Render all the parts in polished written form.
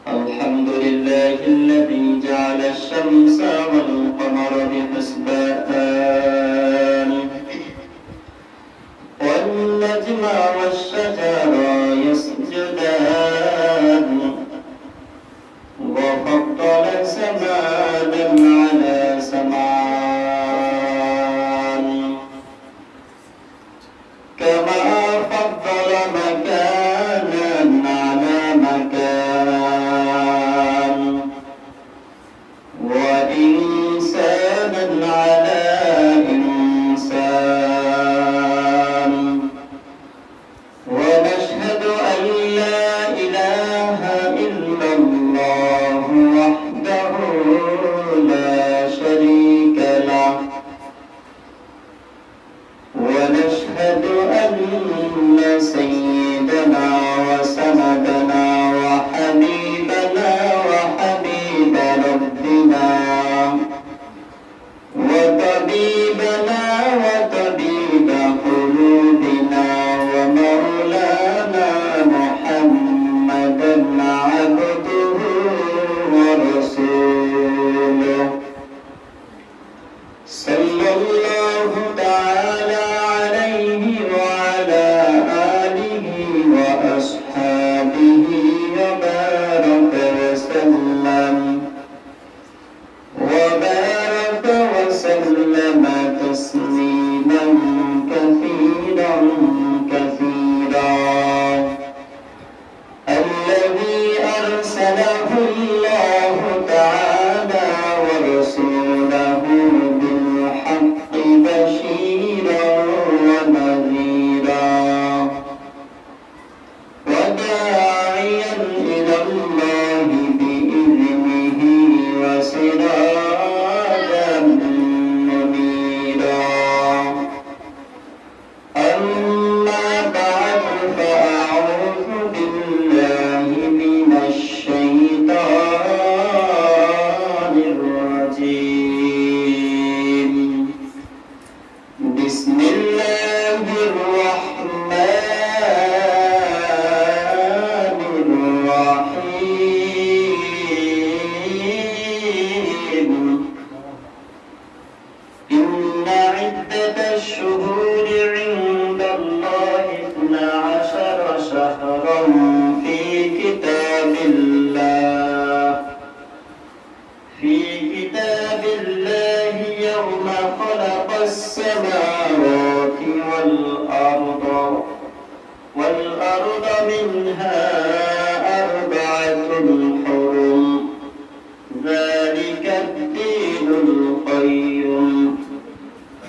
الحمد لله الذي جعل الشمس والقمر بحسبان والنجم والشجر يسجدان وفضل سمانا على سمان كما فضل مكانا على مكان وإنسانا على إنسان ونشهد أن لا إله إلا الله وحده لا شريك له ونشهد أن سيدنا وسندنا وحبيبنا وحبيب ربنا وطبيبنا وطبيب قلوبنا ومولانا محمدا عبده ورسوله صلى الله تعالى عليه وعلى آله وأصحابه وبارك وسلم تسليما كثيرا كثيرا الذي أرسله الله تعالى ورسوله بالحق بشيرا ونذيرا وداعيا إلى الله بإذنه وسراجا منيرا أما بعد فأعوذ بالله من الشيطان الرجيم بسم الله الرحمن الرحيم إن عدة الشهور عند الله 12 شهرا في كتاب الله يوم خلق السماوات والأرض منها 4 حرم ذلك الدين القيم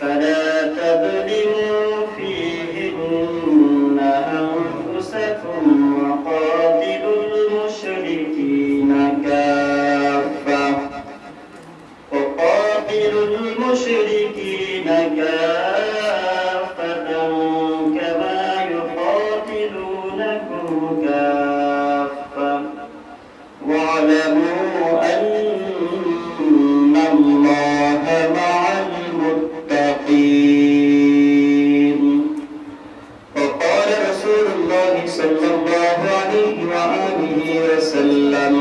فلا تظلموا فيهن أنفسكم وقاتلوا المشركين كافة كما يقاتلونكم كافة واعلموا أن الله مع المتقين وقال رسول الله صلى الله عليه وآله وسلم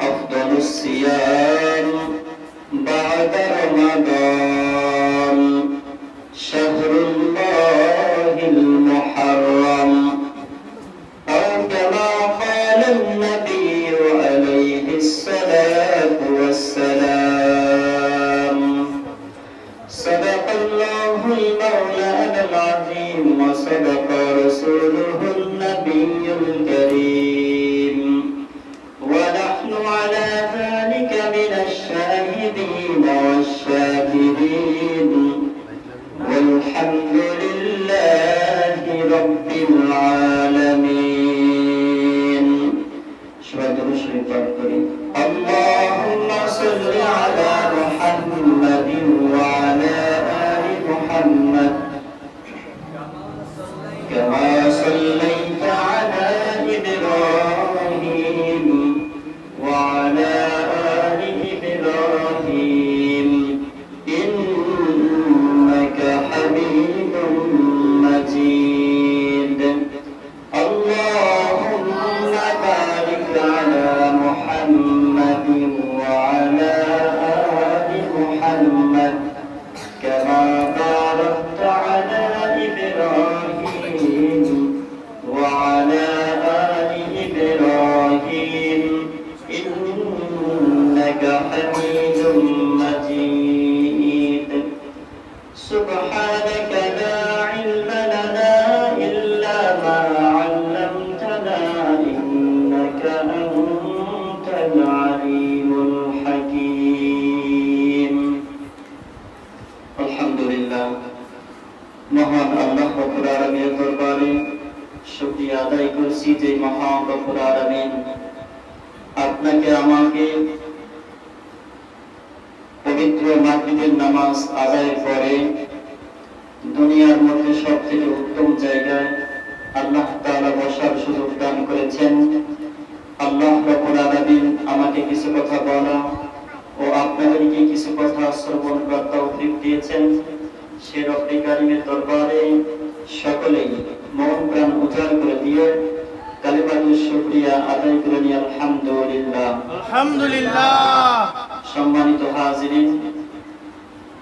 أفضل الصيام بعد رمضان شهر الله المحرم أو كما قال النبي عليه الصلاة والسلام صدق الله المولى العظيم وصدق رسوله النبي الكريم ونحن على ذلك من الشاهدين والشاكرين والحمد لله رب العالمين شهادة الشريف الكريم اللهم صل على محمد وعلى آل محمد كما صليت على إبراهيم وعلى آل إبراهيم إنك حميد مجيد اللهم بارك রব্বুল আলামিন আপনাকে আমাকে পবিত্র মাগরিবের নামাজ আদায় করে দুনিয়ার মধ্যে সবথেকে উত্তম জায়গায় আল্লাহ তাআলা বসার সুযোগ দান করেছেন। আল্লাহ রব্বুল আলামিন আমাকে কিছু কথা বলা ও আপনাদেরকে কিছু কথা শ্রবণ করার তৌফিক দিয়েছেন। সে রব্বুল কারীমের দরবারে সকলেই মন প্রাণ উজাড় করে দিয়ে কালিমাতুশ শুকরিয়া আদায় করে নিয়ে আলহামদুলিল্লাহ। আলহামদুলিল্লাহ। সম্মানিত হাজিরিন,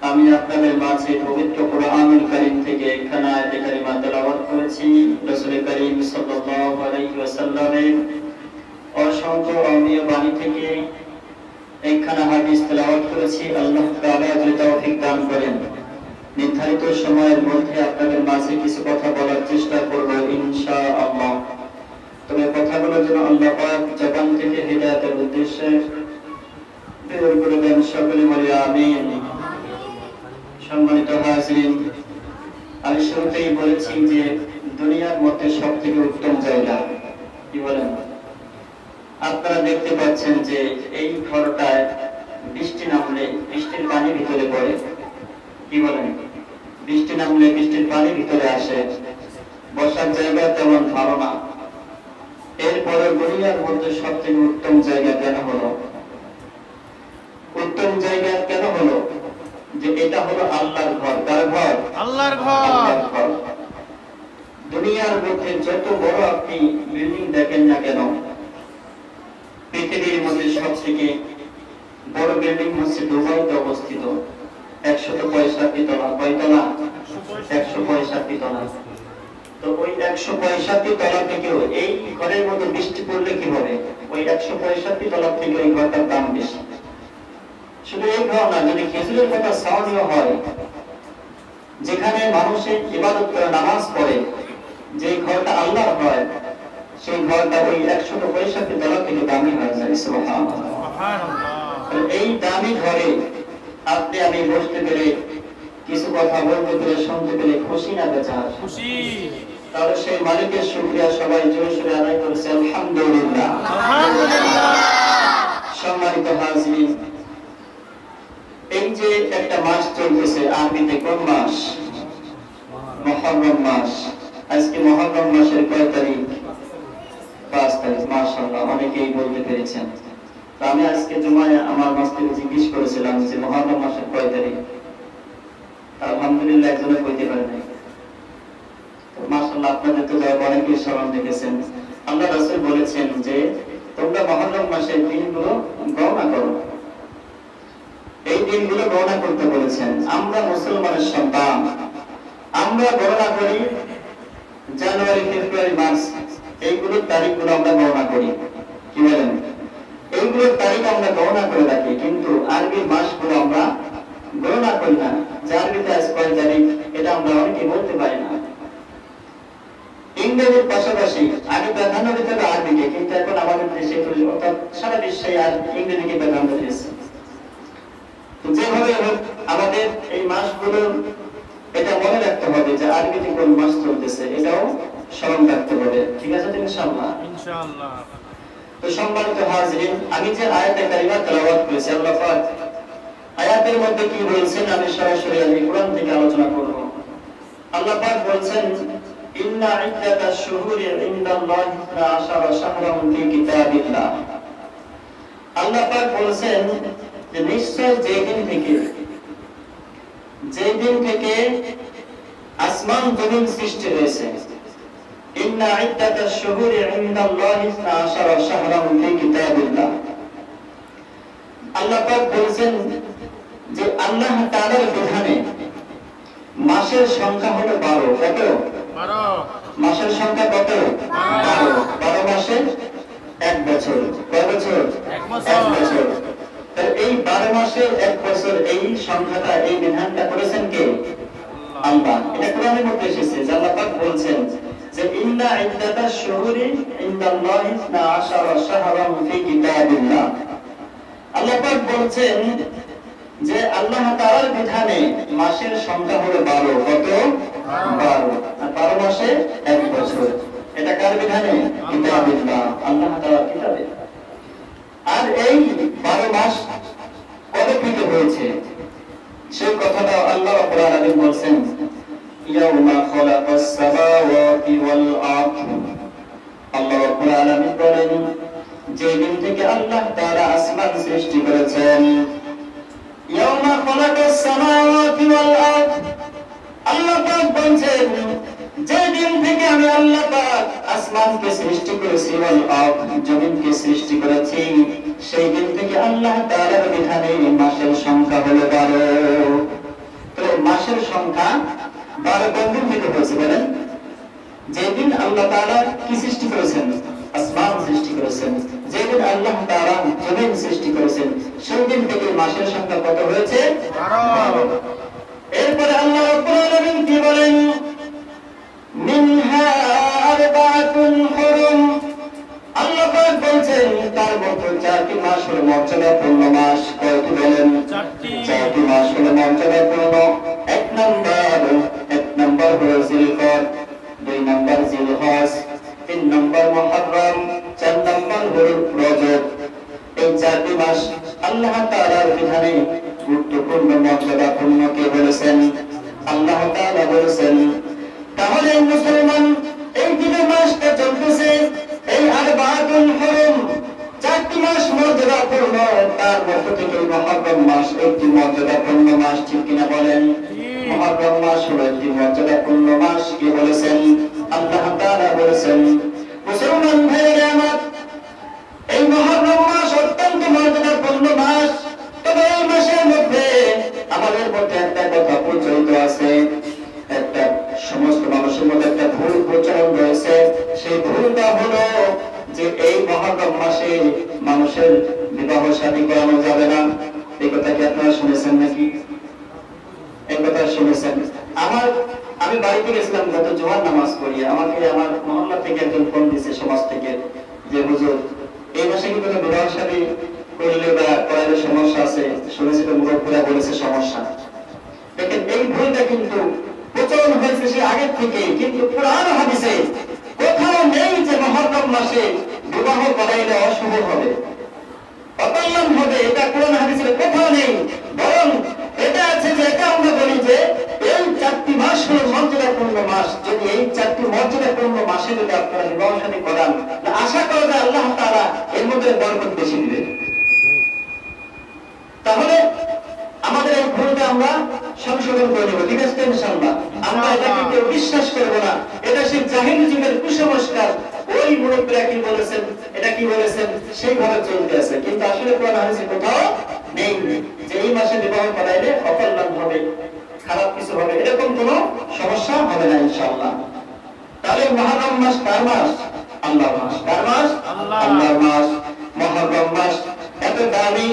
আমি আপনাদের মাঝে পবিত্র কোরআনুল কারীম থেকে একখানা আয়াতে কারিমা তেলাওয়াত করেছি। রাসূল কারীম সাল্লাল্লাহু আলাইহি ওয়াসাল্লামের অসংখ্য অমীয় বাণী থেকে একখানা হাদিস তেলাওয়াত করেছি। আল্লাহ তাআলা যদি তৌফিক দান করেন নির্ধারিত সময়ের মধ্যে আপনাদের মাঝে কিছু কথা বলার চেষ্টা করব ইনশাআল্লাহ। তবে কথাগুলো যেন আল্লাহ পাক জবান থেকে হিদায়াতের উদ্দেশ্যে বের করে দেন, সকলে বলি আমিন। সম্মানিত হাজিরিন, আমি শুরুতেই বলেছি যে দুনিয়ার মধ্যে সবথেকে উত্তম জায়গা কি বলেন? আপনারা দেখতে পাচ্ছেন যে এই ঘরটায় বৃষ্টি নামলে বৃষ্টির পানি ভিতরে পড়ে, কি বলেন? বৃষ্টি নামলে বৃষ্টির পানি ভিতরে আসে, বসার জায়গা তেমন ভালো না। এরপরে দুনিয়ার মধ্যে সবথেকে উত্তম জায়গা কেন হলো? উত্তম জায়গা কেন হলো? যে এটা হলো আল্লাহর ঘর। কার ঘর? আল্লাহর ঘর। দুনিয়ার মধ্যে যত বড় আপনি বিল্ডিং দেখেন না কেন, পৃথিবীর মধ্যে সবথেকে বড় বিল্ডিং হচ্ছে দুবাইতে অবস্থিত, 165 তলা। কয় তলা? 165 তলা। তো ওই 165 তলা থেকেও এই ঘরের মধ্যে বৃষ্টি পড়লে কি হবে? ওই 165 তলা থেকে ওই ঘরটার দাম বেশি। শুধু এই ঘর না, যদি খেজুরের কথা ছাউনিও হয়, যেখানে মানুষের ইবাদত করে নামাজ পড়ে, যে ঘরটা আল্লাহর হয়, সেই ঘরটা ওই 165 তলা থেকে দামি হয়ে যায়। সুবহানাল্লাহ। এই দামি ঘরে আপনি আমি বসতে পেরে কিছু কথা বলতে পেরে শুনতে পেরে খুশি না বেজার? খুশি। তাহলে সেই মালিকের শুকরিয়া সবাই জোরে সোরে আদায় করেছে আলহামদুলিল্লাহ। আলহামদুলিল্লাহ। সম্মানিত হাজিরিন, এই যে একটা মাস চলতেছে আরবিতে, কোন মাস? মুহররম মাস। আজকে মুহররম মাসের কয় তারিখ? 5 তারিখ। মাশাআল্লাহ, অনেকেই বলতে পেরেছেন। তো আমি আজকে জুমায় আমার মাস্টারকে জিজ্ঞেস করেছিলাম যে মুহররম মাসের কয় তারিখ? আলহামদুলিল্লাহ একজনে কইতে পারে নাই। তো মাশাআল্লাহ, আপনাদের তো যারা অনেকেই স্মরণ রেখেছেন। আল্লাহ রাসূল বলেছেন যে তোমরা মুহররম মাসের দিনগুলো গণনা করো। এই দিনগুলো গণনা করতে বলেছেন। আমরা মুসলমানের সন্তান, আমরা গণনা করি জানুয়ারি, ফেব্রুয়ারি, মার্চ, এইগুলোর তারিখগুলো আমরা গণনা করি, কি বলেন? এইগুলোর তারিখ আমরা গণনা করে রাখি, কিন্তু আরবি মাসগুলো আমরা গণনা করি না। যে আরবিতে আজ কয় তারিখ এটা আমরা অনেকে বলতে পারি না। ইংরেজির পাশাপাশি আগে প্রাধান্য দিতে হবে আরবিকে, কিন্তু এখন আমাদের দেশে অর্থাৎ সারা বিশ্বে আর ইংরেজিকে প্রাধান্য দিয়েছে। যেভাবে হোক আমাদের এই মাসগুলো এটা মনে রাখতে হবে যে আরবিতে কোন মাস চলতেছে, এটাও স্মরণ রাখতে হবে। ঠিক আছে তো ইনশাআল্লাহ? ইনশাআল্লাহ। তো সম্মানিত হাজিরিন, আমি যে আয়াতে কারিমা তেলাওয়াত করেছি, আল্লাহ পাক আয়াতের মধ্যে কি বলছেন আমি সরাসরি আল কোরআন থেকে আলোচনা করব। আল্লাহ পাক বলছেন ইন্না ইদ্দাতাশ শুহুরি ইনদাল্লাহি 12 শাহরান ফি কিতাবিল্লাহ। আল্লাহ পাক বলছেন যে নিশ্চয় যেদিন থেকে আসমান জমিন সৃষ্টি হয়েছে, ইন্না ইদ্দাতাশ শুহুরি ইনদাল্লাহি 12 শাহরান ফি কিতাবিল্লাহ। আল্লাহ পাক বলেন যে আল্লাহ তাআলার বিধানে মাসের সংখ্যা হলো 12। কত? 12। মাসের সংখ্যা কত? 12। 12 মাসে এক বছর। কয় বছর? এক বছর। তাহলে এই 12 মাসে এক বছর, এই সংখ্যাটা, এই বিধানটা করেছেন কে? আল্লাহ। এটা কোরআনের মধ্যে এসেছে। আল্লাহ পাক বলছেন যে ইন্না ইদ্দাতাশ শুহুরি ইনদাল্লাহি 12 শাহরান ফি কিতাবিল্লাহ। আল্লাহ পাক বলছেন যে আল্লাহ তাআলার বিধানে মাসের সংখ্যা হলো 12। কত? 12। আর 12 মাসে এক বছর। এটা কার বিধানে? কিতাবিল্লাহ, আল্লাহ যেদিন থেকে আল্লাহ তাআলা আসমান সৃষ্টি করেছেন। ইয়াউমা খালাকাস সামাওয়াতি ওয়াল আরদ, আল্লাহ পাক বলেন যেদিন থেকে আমি আল্লাহ পাক আসমানকে সৃষ্টি করেছি, ওয়াল আরদ জমিনকে সৃষ্টি করেছি, সেই দিন থেকে আল্লাহ তাআলার বিধানে মাসের সংখ্যা হলো 12। তো মাসের সংখ্যা 12 কোন দিন থেকে হয়েছে বলেন? যেদিন আল্লাহ তাআলা কি সৃষ্টি করেছেন? আসমান সৃষ্টি করেছেন। যেদিন আল্লাহ তাআলা জমিন সৃষ্টি করেছেন, সেই দিন থেকে মাসের সংখ্যা কত হয়েছে? 12। এরপরে আল্লাহ রাব্বুল আলামিন কি বলেন? মিনহা আরবাতুন হুরুম, আল্লাহ পাক বলেন তার মধ্যে 4টি মাস হলো মর্যাদাপূর্ণ মাস। কয়টি বলেন? 4টি মাস হলো মর্যাদাপূর্ণ। এক নম্বর হলো জিলকদ, 2 নম্বর জিলহজ, 3 নম্বর মুহররম, 4 নম্বর হলো রজব। এই 4টি মাস আল্লাহ তাআলার বিধানে গুরুত্বপূর্ণ মর্যাদাপূর্ণ কে বলেছেন? আল্লাহ তাআলা বলেছেন। তাহলে মুসলমান এই দিনে মাসটা চলতেছে, এই আরবাতুল হুরুম 4টি মাস মর্যাদাপূর্ণ, তার মধ্য থেকে মুহররম মাস একটি মর্যাদাপূর্ণ মাস, ঠিক কিনা বলেন? মুহররম মাস হলো একটি মর্যাদাপূর্ণ মাস। কে বলেছেন? আল্লাহ তাআলা বলেছেন। মুসলমান ভাইরা আমার, এই মুহররম মাস অত্যন্ত মর্যাদাপূর্ণ মাস। তবে এই মাসের মধ্যে আমাদের মধ্যে একটা কথা প্রচলিত আছে, একটা সমস্ত মানুষের মধ্যে একটা ভুল প্রচলন রয়েছে। সেই ভুলটা হলো যে এই মুহররম মাসে মানুষের বিবাহ শাদী করানো যাবে না। এই কথা কি আপনারা শুনেছেন নাকি? এই কথা শুনেছেন? আমি বাড়িতে গেছিলাম গত জোহর নামাজ পড়িয়ে, আমাকে আমার মহল্লা থেকে একজন ফোন দিয়েছে, সমাজ থেকে, যে হুজুর এই মাসে কি কোনো বিবাহ শাদী করলে বা করালে সমস্যা আছে? শুনেছি তো মুরব্বীরা বলেছে সমস্যা। দেখেন এই ভুলটা কিন্তু প্রচলন হয়েছে সে আগের থেকে, কিন্তু কুরআন হাদিসে কোথাও নেই যে মুহররম মাসে বিবাহ করাইলে অশুভ হবে, অকল্যাণ হবে। এটা কোরআন হাদিসে কোথাও নেই। বরং এটা আছে যে এটা আমরা বলি যে এই 4টি মাস হলো মর্যাদাপূর্ণ মাস। যদি এই 4টি মর্যাদাপূর্ণ মাসে যদি আপনারা বিবাহ শাদী করান, আশা করা যায় আল্লাহ তাআলা এর মধ্যে বরকত বেশি দিবেন। তাহলে আমাদের এই ভুলটা আমরা সংশোধন করে নেব, ঠিক আছে ইনশাআল্লাহ। আমরা এটাকে কেউ বিশ্বাস করব না, এটা সেই জাহিলি যুগের কুসংস্কার। ওই মুরব্বীরা কি বলেছেন, এটা কি বলেছেন, সেইভাবে চলতে আছে। কিন্তু আসলে কোরআন হাদিসে কোথাও নেই যে এই মাসে বিবাহ করাইলে অকল্যাণ হবে, খারাপ কিছু হবে, এরকম কোনো সমস্যা হবে না ইনশাআল্লাহ। তাহলে মুহররম মাস কার মাস? আল্লাহর মাস। কার মাস? আল্লাহর মাস। মুহররম মাস এত দামি,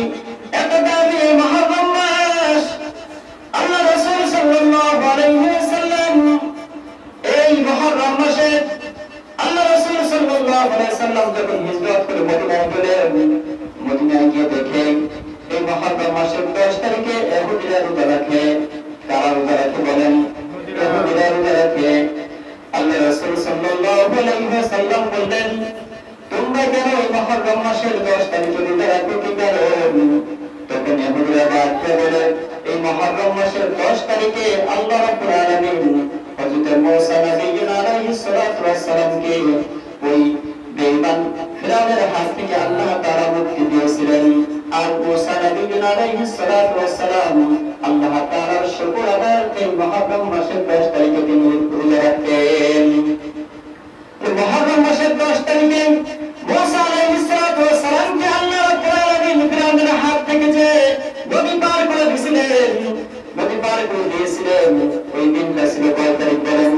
এত দামি এই মুহররম মাস। আল্লাহ রাসূল সাল্লাল্লাহু আলাইহি ওয়াসাল্লাম এই মুহররম মাসে আল্লাহ রাসূল সাল্লাল্লাহু আলাইহি ওয়াসাল্লাম যখন হিজরত করে মদিনায় গেলেন, মদিনায় গিয়ে দেখে এই মুহররম মাসের 10 তারিখে ইহুদিরা রোজা রাখে। কারা রোজা রাখে বলেন? ইহুদিরা রোজা রাখে। আল্লাহ রাসূল সাল্লাল্লাহু আলাইহি ওয়াসাল্লাম বললেন, তোমরা কেন এই মুহররম মাসের 10 তারিখে রোজা রাখো? কি কারণ? তখন ইহুদিরা ডাকতে বলে, এই মুহররম মাসের 10 তারিখে আল্লাহ রাব্বুল আলামিন হযরত মূসা নবী আলাইহিস সালাতু ওয়াস সালামকে ওই বেঈমান ফিরআউনের হাত থেকে আল্লাহ তাআলা মুক্তি দিয়েছিলেন। আর মূসা নবী আলাইহিস সালাতু ওয়াস সালাম আল্লাহ তাআলার শুকর আদায় করে মুহররম মাসের 10 তারিখে তিনি রোজা রাখতেন। মুহররম মাসের 10 তারিখে মূসা আলাইহিস সালাতু ওয়াস সালামকে আল্লাহ রাব্বুল আলামিন ফিরআউনের হাত থেকে যে নদী পার করে দিয়েছিলেন, নদী পার করে দিয়েছিলেন, ওই দিনটা ছিল কয় তারিখ বলেন?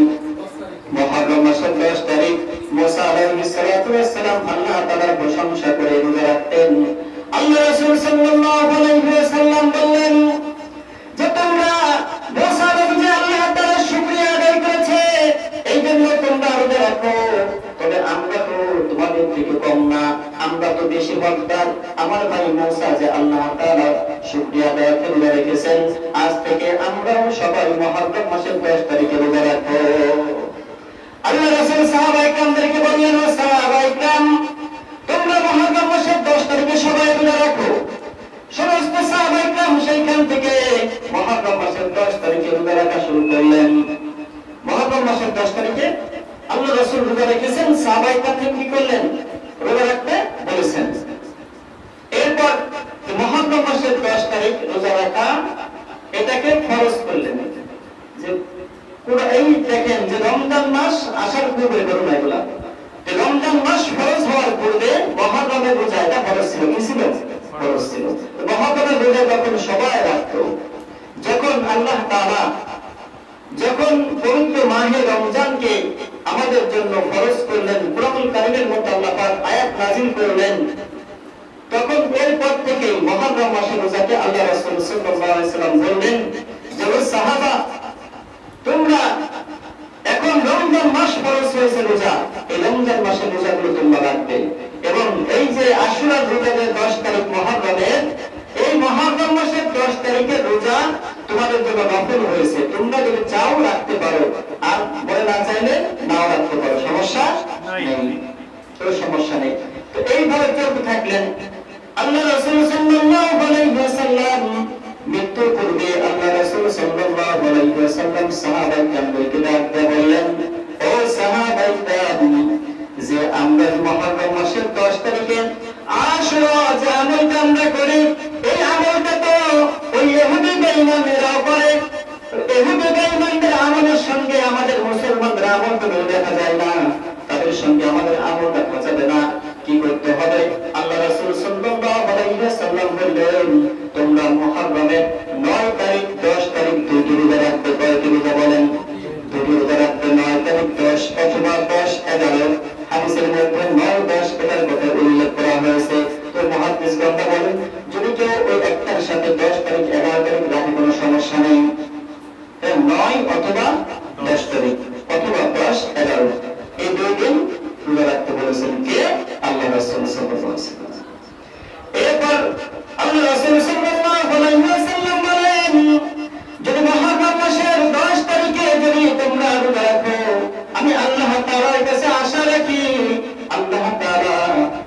মুহররম মাসের 10 তারিখ। মূসা আলাইহিস সালাতু ওয়াস সালাম আল্লাহ তাআলার প্রশংসা করে রোজা রাখতেন। আল্লাহ রাসূল সাল্লাল্লাহু আলাইহি ওয়াসাল্লাম বললেন যে তোমরা মূসা নবী যে আল্লাহ তাআলার শুকরিয়া আদায় করেছে, এই জন্য তোমরা রোজা রাখো। তবে আমরা তো তোমাদের থেকে কম না, আমরা তো বেশি হকদার। আমার ভাই মূসা যে আল্লাহ তাআলা শুকরিয়া আদায় করে রোজা রেখেছেন, আজ থেকে আমরাও সবাই মুহররম মাসের 10 তারিখে রোজা রাখবো। আল্লাহ রাসূল সাহাবায়ে কেরামদেরকে বললেন, ও সাহাবায়ে কেরাম, তোমরা মুহররম মাসের 10 তারিখে সবাই রোজা রাখো। সমস্ত সাহাবায়ে কেরাম সেইখান থেকে মুহররম মাসের 10 তারিখে রোজা রাখা শুরু করলেন। মুহররম মাসের 10 তারিখে আল্লাহ রাসূল রোজা রেখেছেন, সাহাবায়ে কেরাম কি করলেন? রোজা রাখতে বলেছেন। এটাকে ফরজ করলেন। যে এই দেখেন যে রমজান মাস আসার পূর্বে ধরুন এগুলা রমজান মাস ফরজ হওয়ার পূর্বে মহররমের রোজা এটা ফরজ ছিল, কি ছিল? ফরজ ছিল। মহররমের রোজা যখন সবাই রাখতো, যখন আল্লাহ তাআলা যখন পবিত্র মাহে রমজানকে আমাদের জন্য ফরজ করলেন, কুরআনুল কারীমের মধ্যে আল্লাহ পাক আয়াত নাযিল করলেন, তখন এরপর থেকে মুহররম মাসের রোজাকে আল্লাহ রাসূল সাল্লাল্লাহু আলাইহি ওয়াসাল্লাম বললেন যে ও সাহাবা, তোমরা এখন রমজান মাস ফরজ হয়েছে রোজা, এই রমজান মাসের রোজাগুলো তোমরা রাখবে। এবং এই যে আশুরার রোজার 10 তারিখ মুহররমের, এই মুহররম মাসের 10 তারিখের রোজা তোমাদের জন্য নফল হয়েছে, তোমরা যদি চাও রাখতে পারো, আর বলে না চাইলে নাও রাখতে পারো, সমস্যা নেই, কোনো সমস্যা নেই। তো এইভাবে চলতে থাকলেন। আল্লাহ রাসূল সাল্লাল্লাহু আলাইহি ওয়াসাল্লাম মৃত্যুর পূর্বে আল্লাহ রাসূল সাল্লাল্লাহু আলাইহি ওয়াসাল্লাম সাহাবায়ে-কেরামকে ডাকতে বললেন, ও সাহাবায়ে-কেরাম, যে আমরা মুহররম মাসের 10 তারিখে আশুরা যে আমলটা আমরা করি, এই আমলটা তো ওই ইহুদি বেঈমানরা করে। ইহুদি বেঈমানদের আমলের সঙ্গে আমাদের মুসলমানদের আমল তো দেখা যায় না, তাদের সঙ্গে আমাদের আমল দেখা যাবে না। কি করতে হবে? আল্লাহ রাসূল সাল্লাল্লাহু আলাইহি ওয়াসাল্লাম বললেন, তোমরা মুহররমের 9 তারিখ 10 তারিখ দুটি রোজা রাখতে। কয়টি রোজা বলেন? দুটি রোজা রাখতে। 9 তারিখ 10 অথবা 10 11 হাদিসের মধ্যে 9 10 এটার কথা উল্লেখ করা হয়েছে। তো মুহাদ্দিসগণ বলেন, যদি কেউ ওই একটার সাথে 10 তারিখ 11 তারিখ রাখে কোনো সমস্যা নেই। 9 অথবা 10 তারিখ অথবা 10 11 এই দুই দিন রোজা রাখতে বলেছেন কে? আল্লাহ রাসূল সাল্লাল্লাহু আলাইহি ওয়াসাল্লাম। এরপর আল্লাহ রাসূল সাল্লাল্লাহু আলাইহি ওয়াসাল্লাম বলেন, যদি মুহররম মাসের 10 তারিখে যদি তোমরা রোজা রাখো, আমি আল্লাহ তাআলার কাছে আশা রাখি, আল্লাহ তাআলা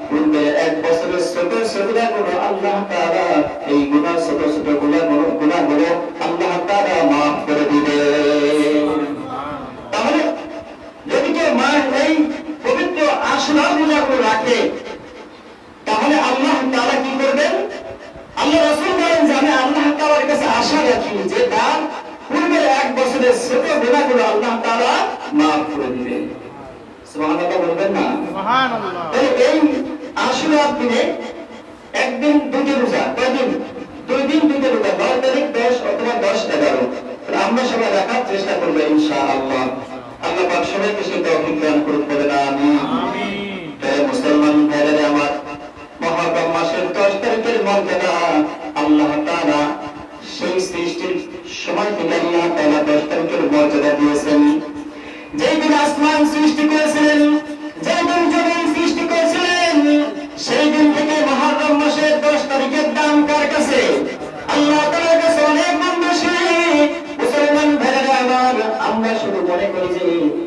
পূর্বে এক বছরের ছোট ছোট গুনাহ আল্লাহ তাআলা এই গুনাহ ছোট ছোট গুনাহগুলো আল্লাহ তাআলা maaf করে দিবেন। তাহলে যদি কেউ এই পবিত্র আশুরা রোজাগুলো রাখে, তাহলে আল্লাহ তাআলা কি করবেন? আল্লাহ রাসূল বলেন যে আমি আল্লাহ তাআলার কাছে আশা রাখি যে তার পূর্বের এক বছরের ছোট গুনাহগুলো আল্লাহ তাআলা maaf করে দিবেন। সুবহানাল্লাহ বলবেন না? সুবহানাল্লাহ। তাহলে এই আশুরার দিনে একদিন দুটি রোজা, কয়দিন? 2 দিন দুটি রোজা, 9 তারিখ 10 অথবা 10 11 আমরা সবাই রাখার চেষ্টা করব ইনশাআল্লাহ। আল্লাহ পাক সবাইকে সেই তৌফিক দান করুন, বলেন আমিন। আমিন। মুসলমান ভাইরা আমার, মুহররম মাসের 10 তারিখের মর্যাদা আল্লাহ তাআলা সেই সৃষ্টির সময় থেকে আল্লাহ তাআলা 10 তারিখের মর্যাদা দিয়েছেন। যেই দিন আসমান সৃষ্টি করেছিলেন, যেই দিন জমিন সৃষ্টি করেছিলেন, সেই দিন থেকে মুহররম মাসের 10 তারিখের দাম কার কাছে? আল্লাহ তাআলার কাছে অনেক বেশি। মুসলমান ভাইরা আমার, আমরা শুধু মনে করি যে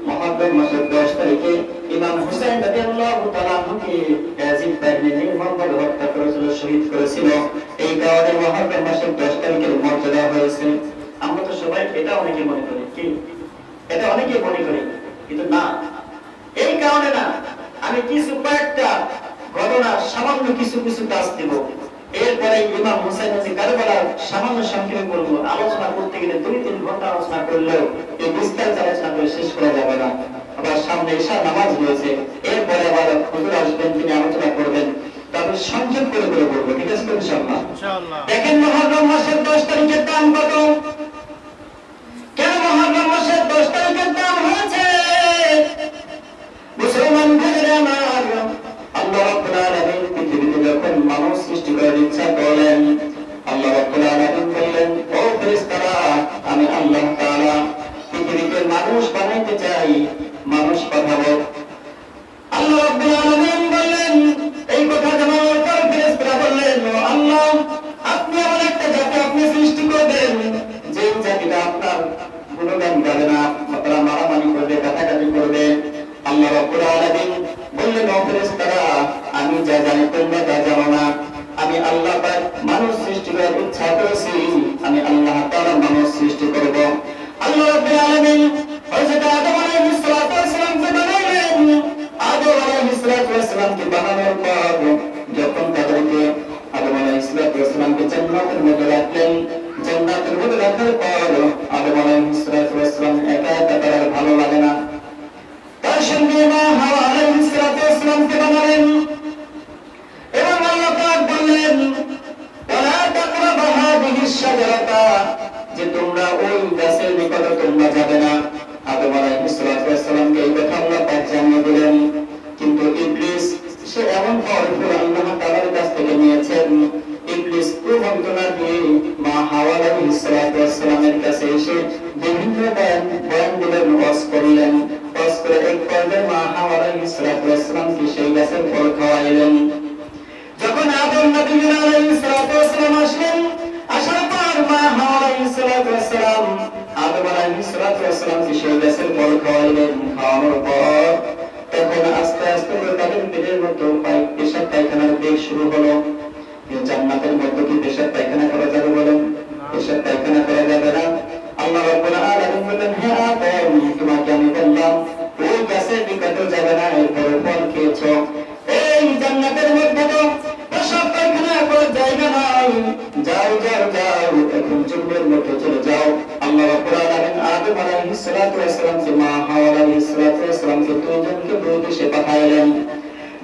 মুহররম মাসের 10 তারিখে ইমাম হুসাইন রাদিয়াল্লাহু তাআলা আনহুকে ইয়াজিদ বাহিনী নির্মমভাবে হত্যা করেছিল, শহীদ করেছিল, এই কারণে মুহররম মাসের 10 তারিখের মর্যাদা হয়েছে। আমরা তো সবাই এটা অনেকে মনে করি, কি এটা অনেকে মনে করি, কিন্তু না, এই কারণে না। আমি কিছু কয়েকটা ঘটনা সামান্য কিছু কিছু কাজ দেব, এরপরে ইমাম হুসাইন যে কারবালার সামান্য সংক্ষেপে বলবো। আলোচনা করতে গেলে 2-3 ঘন্টা আলোচনা করলেও এই বিস্তারিত আলোচনা করে শেষ করা যাবে না। আবার সামনে ঈশা নামাজ রয়েছে, এরপরে আবার হুজুর আসবেন, তিনি আলোচনা করবেন, তারপর সংক্ষেপ করে করে বলবো, ঠিক আছে ইনশাআল্লাহ? ইনশাআল্লাহ। দেখেন মুহররম মাসের 10 তারিখের দাম কত? কেন মুহররম মাসের 10 তারিখের দাম হয়েছে? মুসলমান ভাইরা আমার, আল্লাহ রাব্বুল আলামিন পৃথিবীতে যখন মানুষ সৃষ্টি করার ইচ্ছা করলেন, আল্লাহ রাব্বুল আলামিন বললেন, ও ফেরেশতারা, আমি আল্লাহ তাআলা পৃথিবীতে মানুষ বানাইতে চাই, মানুষ পাঠাবো। আল্লাহ রাব্বুল আলামিন বললেন, এই কথা জানার পর ফেরেশতারা বললেন, ও আল্লাহ, আপনি এমন একটা জাতি আপনি সৃষ্টি করবেন, যে জাতিটা আপনার গুণগান গাবে না, তারা মারামারি করবে, কাটাকাটি করবে। আল্লাহ রাব্বুল আলামিন বললেন, ও ফেরেশতারা, আমি যা জানি তোমরা তা জানো না। আমি আল্লাহ পাক মানুষ সৃষ্টি করার ইচ্ছা করেছি, আমি আল্লাহ তাআলা মানুষ সৃষ্টি করব। আল্লাহ রাব্বুল আলামিন হযরত আদম আলাইহিস সালাতু ওয়াস সালামকে বানালেন। আদম আলাইহিস সালাতু ওয়াস সালামকে বানানোর পর যখন তাদেরকে আদম আলাইহিস সালাতু ওয়াস সালামকে জান্নাতের মধ্যে রাখলেন, জান্নাতের মধ্যে রাখার ফল আল্লাহ তাআলার কাছ থেকে নিয়েছেন। ইবলিস প্রবঞ্চনা দিয়ে মা হাওয়া আলাইহিস সালাতু ওয়াস সালামের কাছে এসে বিভিন্ন বয়ান দিলেন, ওয়াজ করলেন। ওয়াজ করে এক পর্যায়ে মা হাওয়া আলাইহিস সালাতু ওয়াস সালামকে সেই গাছের ফল খাওয়াইলেন। যখন আদম নবী আলাইহিস সালাতু ওয়াস সালাম আসলেন, আসার পর মা হাওয়া আলাইহিস সালাতু ওয়াস সালাম আদম আলাইহিস সালাতু ওয়াস সালামকে সেই গাছের ফল খাওয়াইলেন। খাওয়ানোর পর তখন আস্তে আস্তে তাদের পেটের মধ্যে পেশাব পায়খানার বেগ শুরু হলো। জান্নাতের মধ্যে কি পেশাব পায়খানা করা যাবে বলেন? পেশাব পায়খানা করা যাবে না। আল্লাহ রাব্বুল আলামিন বললেন, হে আদম, তোমাকে আমি বললাম ওই গাছের নিকটে যাবে না, এরপর ফল খেয়েছো। এই জান্নাতের মধ্যে তো পেশাব পায়খানা করার জায়গা নাই। যাও যাও যাও, এখন জঙ্গলের মধ্যে চলে যাও। আল্লাহ রাব্বুল আলামিন আদম আলাইহিস সালাতু ওয়াস সালামকে মা হাওয়া আলাইহিস সালাতু ওয়াস সালামকে দুইজনকে দুই দেশে পাঠাইলেন।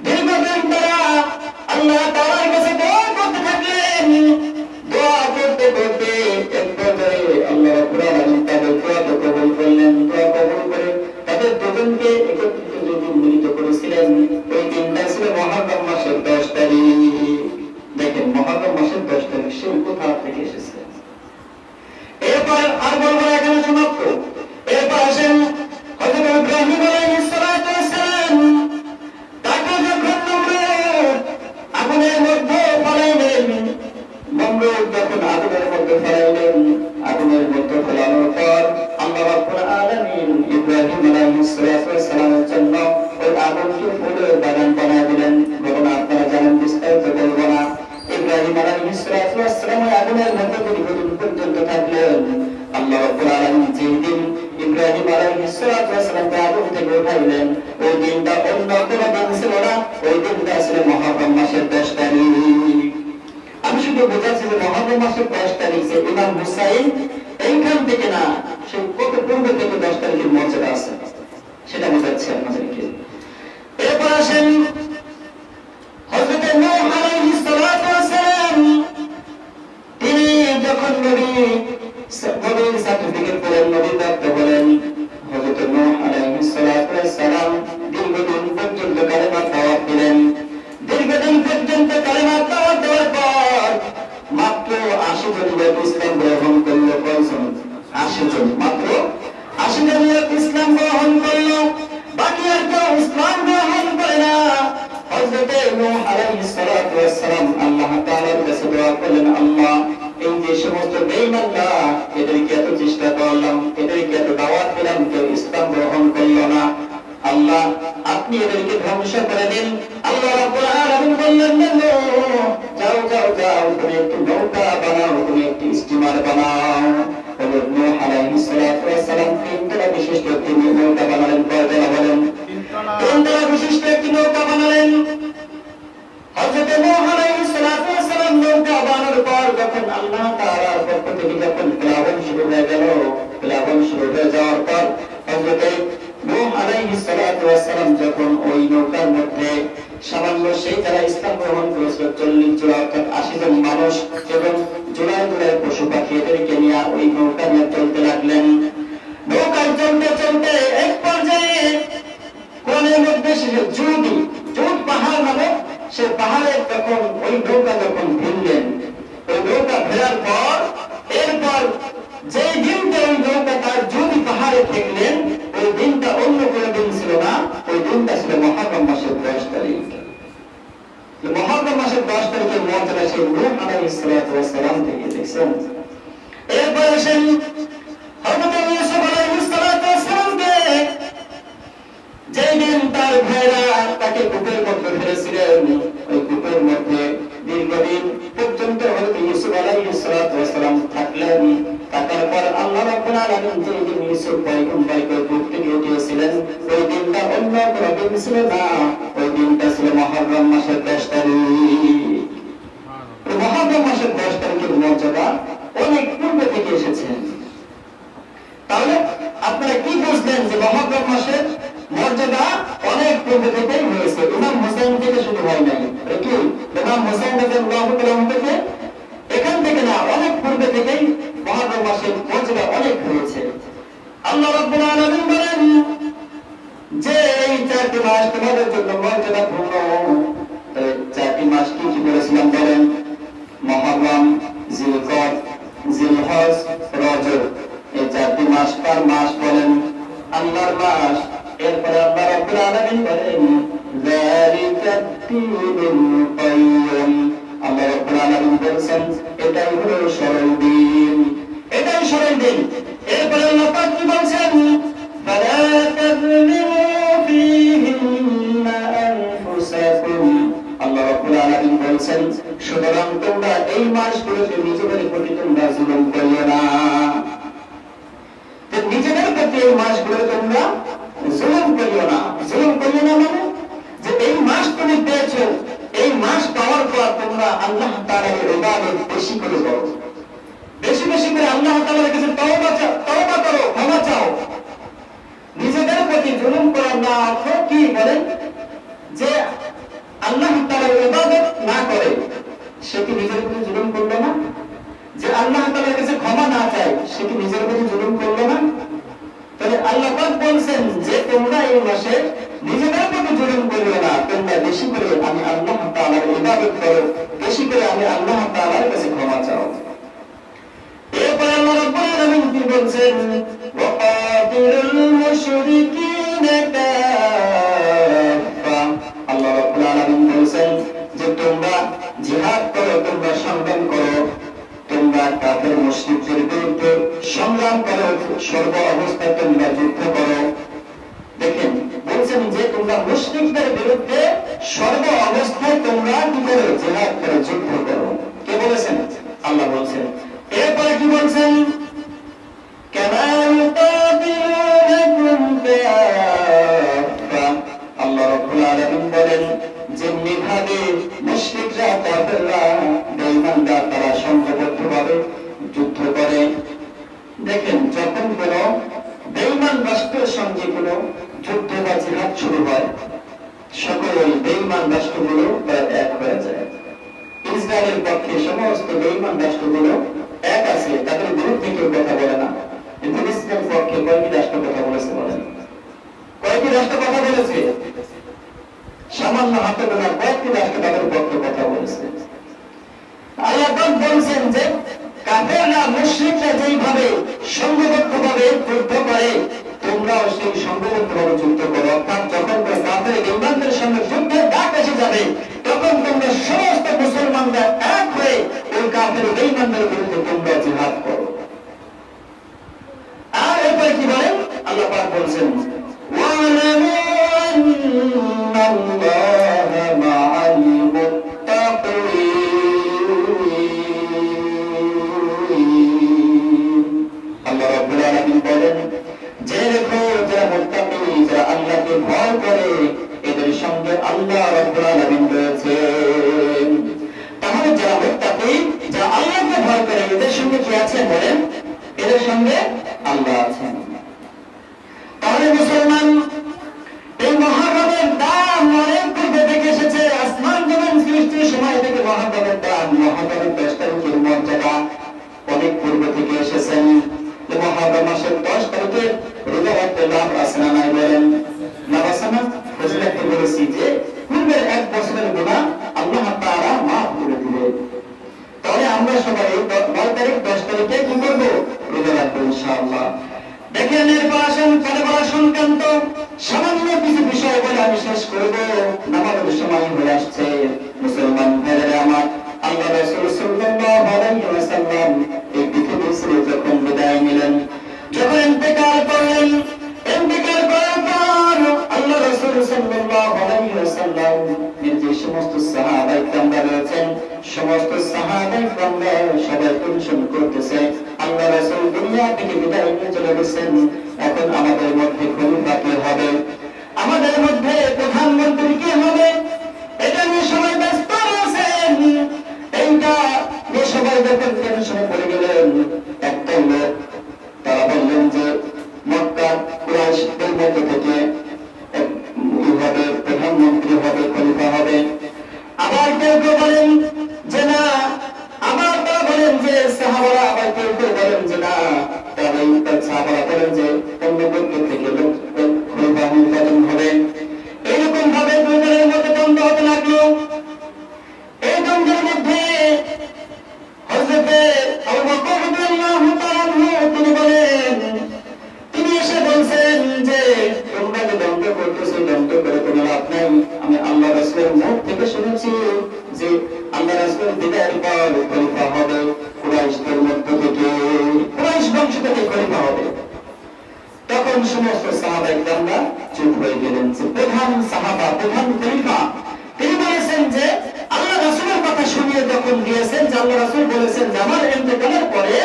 দীর্ঘদিন তারা আল্লাহ তাআলার কাছে দোয়া করতে থাকলেন। দোয়া করতে করতে এক পর্যায়ে আল্লাহ রাব্বুল আলামিন তাদের দোয়া কবুল করলেন। দোয়া কবুল করে তাদের দুজনকে একত্রিত যখন মিলিত করেছিলেন, ওই দিনটা ছিল মুহররম মাসের 10 তারিখ। দেখেন, মুহররম মাসের 10 তারিখ সে কোথা থেকে এসেছে। এরপর আর বলবো এখানে সমাপ্ত। এরপর আসেন হযরত ইব্রাহিম আলাইহিস সালাতু ওয়াস সালাম, তাকে যখন নমরুদ আগুনের মধ্যে ফেলাইলেন, নমরুদ যখন আগুনের মধ্যে ফেলাইলেন, আগুনের মধ্যে ফেলানোর পর আল্লাহ রাব্বুল আলামিন ইব্রাহিম আলাইহিস সালাতু ওয়াস সালামের জন্য ওই আগুনকে ফুলের বাগান বানিয়ে দিলেন। ঘটনা আপনারা জানেন, বিস্তারিত বলবো না। ইব্রাহিম আলাইহিস সালাতু ওয়াস সালাম আগুনের মধ্যে দীর্ঘদিন পর্যন্ত থাকলেন। আল্লাহ রাব্বুল আলামিন যেদিন ইব্রাহিম আলাইহিস সালাতু ওয়াস সালামকে আগুন থেকে উঠাইলেন, ওই দিনটা অন্য কোনো দিন ছিল না, ওই দিনটা ছিল মুহররম মাসের 10 তারিখ। আমি শুধু বোঝাচ্ছি যে মুহররম মাসের 10 তারিখ যে ইমাম হুসাইন এইখান থেকে না, সে কত পূর্বে থেকে 10 তারিখের মর্যাদা আছে সেটা বোঝাচ্ছি আপনাদেরকে। এরপর আসেন হযরত নূহ আলাইহিস সালাতু ওয়াস সালাম, তিনি যখন নবীর সার্টিফিকেট পেলেন, নবী প্রাপ্ত হলেন, হযরত নূহ আলাইহিস সালাতু ওয়াস সালাম দীর্ঘদিন পর্যন্ত কালেমা দাওয়াত দিলেন। দীর্ঘদিন পর্যন্ত কালেমা দাওয়াত দেওয়ার পর মাত্র 80 জন লোক ইসলাম গ্রহণ করল। কয়জন? 80 জন। মাত্র 80 জন লোক ইসলাম গ্রহণ করল, বাকি আর কেউ ইসলাম গ্রহণ করে না। হযরত নূহ আলাইহিস সালাতু ওয়াস সালাম আল্লাহ তাআলার কাছে দোয়া করলেন, আল্লাহ, এই যে সমস্ত বেঈমানরা, এদেরকে এত চেষ্টা করলাম, এদেরকে এত দাওয়াত দিলাম, কেউ ইসলাম গ্রহণ করল না। আল্লাহ, আপনি এদেরকে ধ্বংস করে দিন। আল্লাহ রাব্বুল আলামিন বললেন, যাও যাও যাও, তুমি একটি নৌকা বানাও, তুমি একটি স্টিমার বানাও। হযরত নূহ আলাইহিস সালাতু ওয়াস সালাম 3 তলা বিশিষ্ট একটি নৌকা বানালেন। কয়তলা বলেন? 3 তলা বিশিষ্ট একটি নৌকা বানালেন। হযরত নূহ আলাইহিস সালাতু ওয়াস সালাম নৌকা বানানোর পর যখন আল্লাহ তাআলার পক্ষ থেকে যখন প্লাবন শুরু হয়ে গেল, প্লাবন শুরু হয়ে যাওয়ার পর হযরত নূহ আলাইহিস সালাতু ওয়াস সালাম যখন ওই নৌকার মধ্যে সামান্য সেই যারা ইসলাম গ্রহণ করেছিল 40 জন অর্থাৎ 80 জন মানুষ এবং জোড়ায় জোড়ায় পশু পাখি, এদেরকে নিয়ে ওই নৌকা নিয়ে চলতে লাগলেন। নৌকায় চলতে চলতে এক পর্যায়ে কোনের মধ্যে সে জুদ পাহাড় নামে সে পাহাড়ে যখন ওই নৌকা যখন ভিড়লেন, ওই নৌকা ফেরার পর এরপর যে দিনটা ওই নৌকা তার জুদি পাহাড়ে ঠেকলেন, ওই দিনটা অন্য কোনো দিন ছিল না, ওই দিনটা ছিল মুহররম মাসের 10 তারিখ। মুহররম মাসের 10 তারিখের মর্যাদা সেই নূহ আলাইহিস সালাতু ওয়াস সালাম থেকে দেখছেন। এরপর আসেন হযরত ইউসুফ আলাইহিস সালাতু ওয়াস সালামকে যেদিন তার ভাইরা তাকে কূপের মধ্যে ফেলেছিলেন, ওই কূপের মধ্যে দীর্ঘদিন পর্যন্ত হযরত ইউসুফ আলাইহিস সালাতু ওয়াস সালাম থাকলেন। থাকার পর আল্লাহ রাব্বুল আলামিন যেদিন ইউসুফ পয়গম্বরকে কূপ থেকে উঠিয়েছিলেন, ওই দিনটা অন্য কোনো দিন ছিল না, ওই দিনটা ছিল মুহররম মাসের 10 তারিখ। মুহররম মাসের 10 তারিখের মর্যাদা অনেক পূর্বে থেকে এসেছে। তাহলে আপনারা কি বুঝলেন যে মুহররম মাসের মর্যাদা অনেক পূর্বে থেকেই হয়েছে, ইমাম হোসেন থেকে শুরু হয় নাই। কি ইমাম হোসেন রাদিয়াল্লাহু তাআলা থেকে এখান থেকে না, অনেক পূর্বে থেকেই মুহররম মাসের মর্যাদা অনেক হয়েছে। আল্লাহ রাব্বুল আলামিন বলেন যে এই 4টি মাস তোমাদের জন্য মর্যাদাপূর্ণ, বলছেন এটাই হলো সরল দিন, এটাই সরল দিন। এরপরে আল্লাহ পাক কি বলছেন, ফালা তাযলিমু ফীহিন্না আনফুসাকুম। আল্লাহ রাব্বুল আলামিন বলছেন সুতরাং তোমরা এই মাসগুলোতে নিজেদের প্রতি তোমরা জুলুম করিও না। নিজেদের প্রতি এই মাসগুলো তোমরা জুলুম করিও না। জুলুম করিও না মানে যে এই মাস তুমি পেয়েছো, এই মাস পাওয়ার পর তোমরা আল্লাহ তাআলার ইবাদত বেশি করে করো, বেশি বেশি করে আল্লাহ তাআলার কাছে তওবা করো, ক্ষমা চাও। নিজেদের প্রতি জুলুম করার না অর্থ কি বলেন, যে আল্লাহ তাআলার ইবাদত না করে সে কি নিজের প্রতি জুলুম করলো না? যে আল্লাহ তাআলার কাছে ক্ষমা না চায় সে কি নিজের প্রতি জুলুম করলো না? তাহলে আল্লাহ পাক বলছেন যে তোমরা এই মাসে নিজেদের প্রতি জুলুম করিও না, তোমরা বেশি করে আমি আল্লাহ তাআলার ইবাদত করো, বেশি করে আমি আল্লাহ তাআলার কাছে ক্ষমা চাও। এরপর আল্লাহ রাব্বুল আলামিন কি বলছেন, ওয়াকাতিলুল মুশরিকিনা কাফা। আল্লাহ রাব্বুল আলামিন বলছেন যে তোমরা জিহাদ করো, তোমরা সংগ্রাম করো, তোমরা কাফের মুশরিকদের বিরুদ্ধে সংগ্রাম করো, সর্ব অবস্থায় তোমরা যুদ্ধ করো। দেখেন বলছেন যে তোমরা মুশরিকদের বিরুদ্ধে সর্ব অবস্থায় তোমরা কি করো, জিহাদ করো, যুদ্ধ করো। কে বলেছেন? আল্লাহ বলছেন। এরপরে কি বলছেন, কামা ইউকাতিলুনাকুম কাফা। আল্লাহ রাব্বুল আলামিন বলেন যেমনি ভাবে মুশরিকরা, কাফেররা, বেঈমানরা তারা সংঘবদ্ধভাবে যুদ্ধ করে। দেখেন যখন কোন বেঈমান রাষ্ট্রের সঙ্গে কোন যুদ্ধ বা জিহাদ শুরু হয়, সকল বেঈমান রাষ্ট্রগুলো এক হয়ে যায়। ইসরায়েলের পক্ষে সমস্ত বেঈমান রাষ্ট্রগুলো এক আছে, তাদের বিরুদ্ধে কেউ কথা বলে না। কিন্তু ইসরায়েলের পক্ষে কয়টি রাষ্ট্র কথা বলেছে বলেন? কয়টি রাষ্ট্র কথা বলেছে? সামান্য হাতে গোনা কয়েকটি রাষ্ট্র তাদের পক্ষে কথা বলেছে। আল্লাহ বলছেন যে কাফেররা, মুশরিকরা যেইভাবে সংঘবদ্ধভাবে যুদ্ধ করে তোমরাও সেই সংঘবদ্ধভাবে যুদ্ধ করো। অর্থাৎ যখন কাফের বেঈমানদের সঙ্গে যুদ্ধের ডাক এসে যাবে তখন তোমরা সমস্ত মুসলমানরা এক হয়ে ওই কাফের বেঈমানদের বিরুদ্ধে তোমরা জিহাদ করো। আর এরপরে কি বলেন? আল্লাহ পাক বলছেন ওয়ালামু আন্নাল্লাহা মাআল মুত্তাকিন। আল্লাহ রাব্বুল আলামিন বলেন যে দেখো যারা মুত্তাকি, যারা আল্লাহকে ভয় করে এদের সঙ্গে আল্লাহ রাব্বুল আলামিন রয়েছেন। তাহলে যারা মুত্তাকি, যারা আল্লাহকে ভয় করে এদের সঙ্গে কি আছে বলেন? এদের সঙ্গে আল্লাহ আছেন। তাহলে মুসলমান এই মহাভাবের দাম অনেক পূর্বে থেকে এসেছে। আসমান জমিন সৃষ্টির সময় থেকে মহাভাবের দাম, মহাভাবের 10 তারিখের মর্যাদা অনেক পূর্বে থেকে এসেছেন। মহাভাব মাসের 10 তারিখে রোজা রাখতে লাভ আছে না নাই বলেন? লাভ আছে না? ফজিলতে বলেছি যে পূর্বের 1 বছরের গুনাহ আল্লাহ তাআলা মাফ করে দিবেন। তাহলে আমরা সবাই 9 তারিখ 10 তারিখে কি করব? রোজা রাখবো ইনশাআল্লাহ। দেখেন এরপর আসেন কালেমার সংক্রান্ত সামান্য কিছু বিষয় বলে আমি শেষ করব। নামাজের সময় হয়ে আসছে। মুসলমান ভাইরা আমার, আল্লাহ রাসূল সাল্লাল্লাহু আলাইহি ওয়াসাল্লাম এই পৃথিবী ছেড়ে যখন বিদায় নিলেন, যখন ইন্তেকাল করলেন, ইন্তেকাল করার পর আল্লাহ রাসূল সাল্লাল্লাহু আলাইহি ওয়াসাল্লাম যে সমস্ত সাহাবায়ে কেরাম রয়েছেন, সমস্ত সাহাবায়ে কেরাম সবাই টেনশন করতেছে আল্লাহ রাসূল দুনিয়া থেকে বিদায় নিয়ে চলে গেছেন। এখন আমাদের মধ্যে খলিফা কে হবে, আমাদের মধ্যে প্রধানমন্ত্রী কে হবে, এটা নিয়ে সবাই ব্যস্ত আছেন। এইটা নিয়ে সবাই যখন টেনশনে পড়ে গেলেন, একটা লোক তারা বললেন যে মক্কা কুরাইশদের মধ্য থেকে হবে প্রধানমন্ত্রী হবে, খলিফা হবে। আবার কেউ কেউ বলেন যে না, আবার তারা বলেন যে সাহাবারা, আবার কেউ কেউ বলেন যে না, তারা সাহাবারা বলেন যে অন্য পক্ষ থেকে লোক খলিফা নির্বাচন হবে। এইরকম ভাবে দুজনের মধ্যে দ্বন্দ্ব হতে লাগলো। এই দ্বন্দ্বের মধ্যে হযরতে আবু যে আল্লাহ রাসূল বিদায়ের পর খলিফা হবে কুরাইশদের মধ্য থেকে, কুরাইশ বংশ থেকে খলিফা হবে। তখন সমস্ত সাহাবায়ে কেরামরা চুপ হয়ে গেলেন। যে প্রধান সাহাবা, প্রধান খলিফা, তিনি বলেছেন যে আল্লাহ রাসূলের কথা শুনিয়ে যখন দিয়েছেন যে আল্লাহ রাসূল বলেছেন যে আমার ইন্তেকালের পরে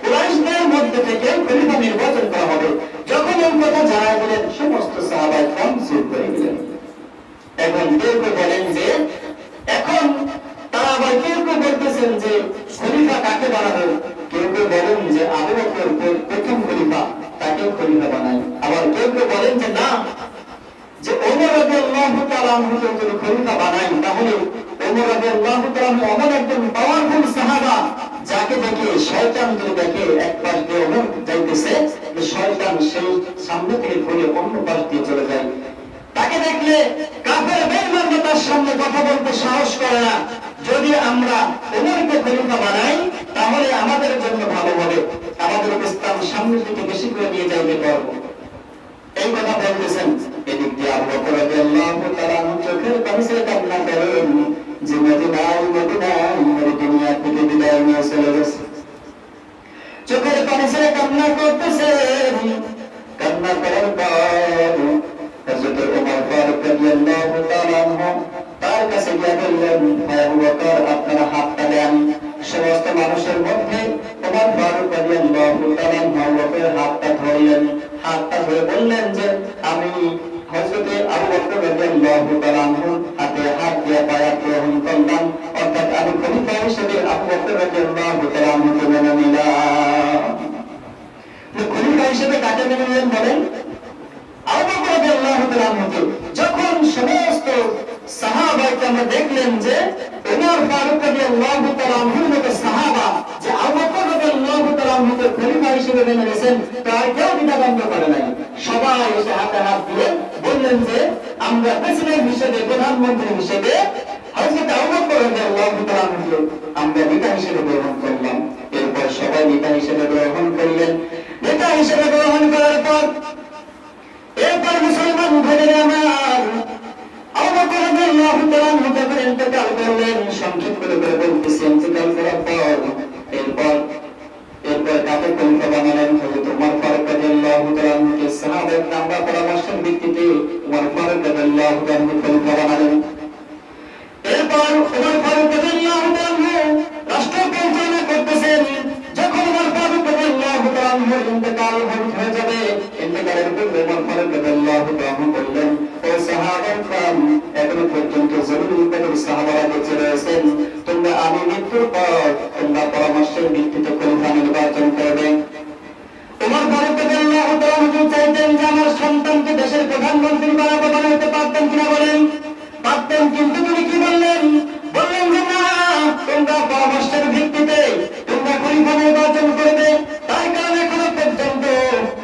কুরাইশদের মধ্যে থেকে খলিফা নির্বাচন করা হবে, যখন এই কথা জানায় দিলেন সমস্ত সাহাবায়ে কেরাম চুপ হয়ে গেলেন। এখন কেউ কেউ বলেন যে এখন তারা আবার কেউ কেউ বলতেছেন যে খলিফা কাকে বানাবেন, কেউ কেউ বলেন যে আবু বকর প্রথম খলিফা, তাকে খলিফা বানায়। আবার কেউ কেউ বলেন যে না, যে ওমর রাদিয়াল্লাহু তাআলা আনহুকে যদি খলিফা বানাই তাহলে ওমর রাদিয়াল্লাহু তাআলা এমন একজন পাওয়ারফুল সাহাবা যাকে দেখে শয়তান যদি দেখে এক পাশ দিয়ে ওমর যাইতেছে, শয়তান সেই সামনে থেকে ঘুরে অন্য পাশ দিয়ে চলে যায়, তাকে দেখলে কাফের বেঈমান তার সামনে কথা বলতে সাহস করে না। যদি আমরা ওমরকে খলিফা বানাই তাহলে আমাদের জন্য ভালো হবে, আমাদের ইসলাম সামনের দিকে বেশি করে নিয়ে যাইতে পারবো, এই কথা বলতেছেন। এদিক দিয়ে আবু বকর রাদিয়াল্লাহু তাআলা চোখের পানি ছেড়ে কান্না করেন যে মদিনায় দুনিয়া থেকে বিদায় নিয়ে চলে গেছে। চোখের পানি ছেড়ে কান্না করতেছেন। কান্না করার পর হযরত ওমর ফারুক রাদিয়াল্লাহু তাআলা তার কাছে গিয়ে বললেন, আবু বকর আপনারা হাতটা দেন। সমস্ত মানুষের মধ্যে ওমর ফারুক রাদিয়াল্লাহু তাআলা আবু বকরের হাতটা ধরলেন। হাতটা ধরে বললেন যে আমি হযরত আবু বকর রাদিয়াল্লাহু তাআলা হাতে হাত দিয়ে বায়াত গ্রহণ করলাম, অর্থাৎ আমি খলিফা হিসেবে আবু বকর রাদিয়াল্লাহু তাআলা মেনে নিলাম। খলিফা হিসেবে কাকে মেনে নিলেন বলেন? আবু বকর রাদিয়াল্লাহু তাআলা। যখন সমস্ত সাহাবায়ে কেরাম দেখলেন যে ওমর ফারুক রাদিয়াল্লাহু তাআলা আনহুর মতো সাহাবা যে আবু বকর রাদিয়াল্লাহু তাআলা আনহুকে খলিফা হিসেবে মেনে নিয়েছেন, তার কেউ দ্বিধাদ্বন্দ্ব করে নাই। সবাই এসে হাতে হাত দিয়ে বললেন যে আমরা প্রেসিডেন্ট হিসেবে, প্রধানমন্ত্রী হিসেবে হযরত আবু বকর রাদিয়াল্লাহু তাআলা আনহুকে আমরা নেতা হিসেবে গ্রহণ করলাম। এরপর সবাই নেতা হিসেবে গ্রহণ করলেন। নেতা হিসেবে গ্রহণ করার পর এরপর মুসলমান ভাইরা আমার আবু বকর রাদিয়াল্লাহু তাআলা আনহু যখন ইন্তেকাল করলেন, সংক্ষেপ করে বলতেছি, ইন্তেকাল করার পর এরপর কাকে খলিফা বানালেন? হযরত ওমর ফারুক রাদিয়াল্লাহু তাআলা আনহুকে সাহাবায়ে কেরামরা পরামর্শের ভিত্তিতে ওমর ফারুক রাদিয়াল্লাহু তাআলা আনহু খলিফা বানালেন। এরপর ওমর ফারুক রাদিয়াল্লাহু তাআলা আনহু রাষ্ট্র পরিচালনা করতেছেন। যখন ওমর ফারুক রাদিয়াল্লাহু তাআলা আনহু ইন্তেকাল হয়ে যাবে, ইন্তেকালের পূর্বে ওমর ফারুক রাদিয়াল্লাহু তাআলা আনহু বললেন, ও সাহাবায়ে কেরাম, এখনো পর্যন্ত জরুরি কদর সাহাবারা বেঁচে রয়েছেন, তোমরা আমি মৃত্যুর পর তোমরা পরামর্শের ভিত্তিতে খলিফা নির্বাচন করবে। ওমর ফারুক রাদিয়াল্লাহু তাআলা আনহু চাইতেন যে আমার সন্তানকে দেশের প্রধানমন্ত্রী বানাতে পারতেন কিনা বলেন? পারতেন, কিন্তু তিনি কি বললেন? বললেন যে না, তোমরা পরামর্শের ভিত্তিতে তোমরা খলিফা নির্বাচন করবে। তাই কারণে এখনো পর্যন্ত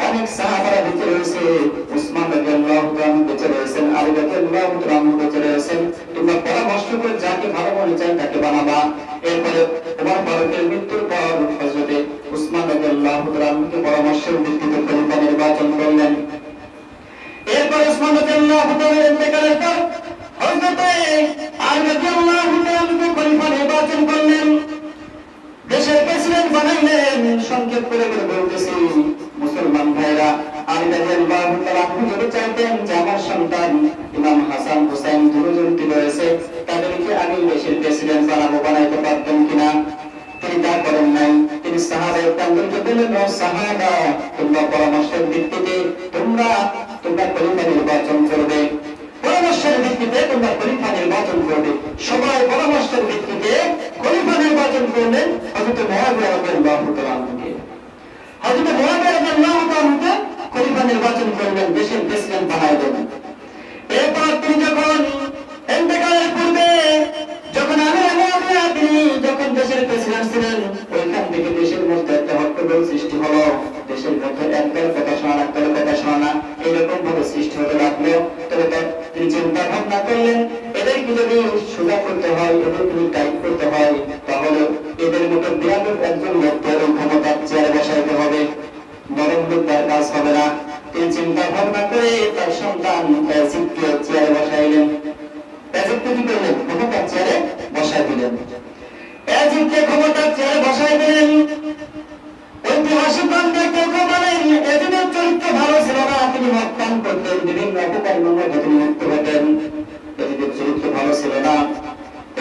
অনেক সাহাবারা বেঁচে রয়েছে, উসমান রাদিয়াল্লাহু তাআলা বেঁচে রয়েছেন, আলী রাদিয়াল্লাহু তাআলা বেঁচে রয়েছেন, তোমরা পরামর্শ করে যাকে ভালো মনে চায় তাকে বানাবা। এরপরে ওমর ফারুকের মৃত্যুর পর হযরত উসমান রাদিয়াল্লাহু তাআলাকে পরামর্শের ভিত্তিতে খলিফা নির্বাচন করলেন। এরপর উসমান রাদিয়াল্লাহু তাআলার ইন্তেকালের পর হযরত আলী রাদিয়াল্লাহু তাআলাকে খলিফা নির্বাচন করলেন, দেশের প্রেসিডেন্ট বানাইলেন। সংক্ষেপ করে বলতেছি মুসলমান ভাইরা, আলী রাদিয়াল্লাহু তাআলা যদি চাইতেন যে আমার সন্তান ইমাম হাসান হুসাইন দুজনটি রয়েছে, তাদেরকে আমি দেশের প্রেসিডেন্ট বানাইতে পারতেন কিনা? তিনি তা করেন নাই। তিনি সাহাবায়ে কেরামকে বললেন, সাহাবা, তোমরা পরামর্শের ভিত্তিতে তোমরা খলিফা নির্বাচন করবে, পরামর্শের ভিত্তিতে তোমরা খলিফা নির্বাচন করবে। সবাই পরামর্শের ভিত্তিতে খলিফা নির্বাচন করলেন হযরত মুআবিয়া রাদিয়াল্লাহু তাআলা আনহুকে। হযরত মুআবিয়া রাদিয়াল্লাহু তাআলা আনহুকে খলিফা নির্বাচন করলেন, দেশের প্রেসিডেন্ট বানাইলেন। এরপর তিনি যখন ইন্তেকালের পূর্বে যখন তিনি যখন দেশের প্রেসিডেন্ট ছিলেন, ওইখান থেকে দেশের মধ্যে একটা হট্টগোল সৃষ্টি হলো। দেশের মধ্যে একদল কথা শোনা, একদল কথা শোনা, এইরকম ভাবে সৃষ্টি হতে লাগলো। তবে তিনি চিন্তা ভাবনা করলেন, এদেরকে যদি সোজা করতে হয়, এদেরকে টাইট করতে হয়, তাহলে এদের মতো বিরাট একজন লোককে ক্ষমতার চেয়ারে বসাইতে হবে, নরম লোক তার কাজ হবে না। তিনি চিন্তা ভাবনা করে তার সন্তান ইয়াজিদকে চেয়ারে বসাইলেন। ইয়াজিদকে কি করলেন? ক্ষমতার চেয়ারে বসাই দিলেন, ইয়াজিদকে ক্ষমতার চেয়ারে বসাই দিলেন। ঐতিহাসিক গ্রন্থে কেউ কেউ বলেন ইয়াজিদের চরিত্র ভালো ছিল না, তিনি মদ পান করতেন, বিভিন্ন অপকারী মনে তিনি মুক্ত হতেন, ইয়াজিদের চরিত্র ভালো ছিল না।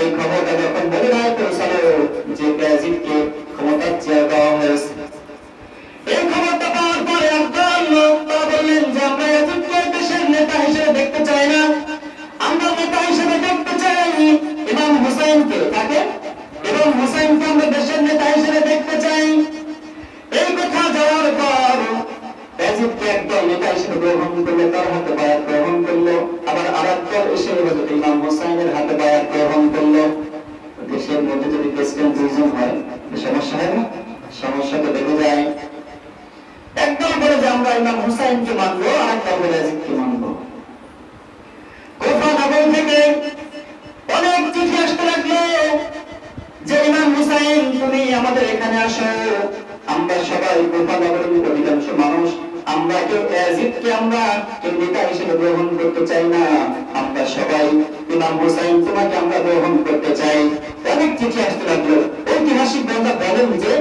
এই খবরটা যখন মদিনায় পৌঁছালো যে ইয়াজিদকে ক্ষমতার চেয়ার দেওয়া হয়েছে, এই খবরটা পাওয়ার পরে একদল লোক তারা বললেন যে আমরা ইয়াজিদকে দেশের নেতা হিসেবে দেখতে চাই না, আমরা নেতা হিসেবে দেখতে চাই ইমাম হুসাইনকে। তাকে ইমাম হুসাইনকে আমরা দেশের নেতা হিসেবে দেখতে চাই। এই কথা যাওয়ার পর ইয়াজিদকে একদল নেতা হিসেবে গ্রহণ করলে, তার হাতে বায়াত গ্রহণ করলো। আবার আরেকদল এসে হযরত ইমাম হুসাইনের হাতে বায়াত গ্রহণ করলো। দেশের মধ্যে যদি প্রেসিডেন্ট দুইজন হয় সমস্যা হয় না? সমস্যা তো দেখে যায়। একদল বলে যে আমরা ইমাম হুসাইনকে মানবো, আরেকদল বলে ইয়াজিদকে মানবো। কুফা নগর থেকে অনেক চিঠি আসতে লাগলো যে ইমাম হুসাইন তুমি আমাদের এখানে আসো। আমরা সবাই কুফা নগরের অধিকাংশ মানুষ আমরা কেউ ইয়াজিদকে আমরা কেউ নেতা হিসেবে গ্রহণ করতে চাই না, আমরা সবাই ইমাম হুসাইন তোমাকে আমরা গ্রহণ করতে চাই। অনেক চিঠি আসতে লাগলো। ঐতিহাসিক গ্রন্থ বলেন যে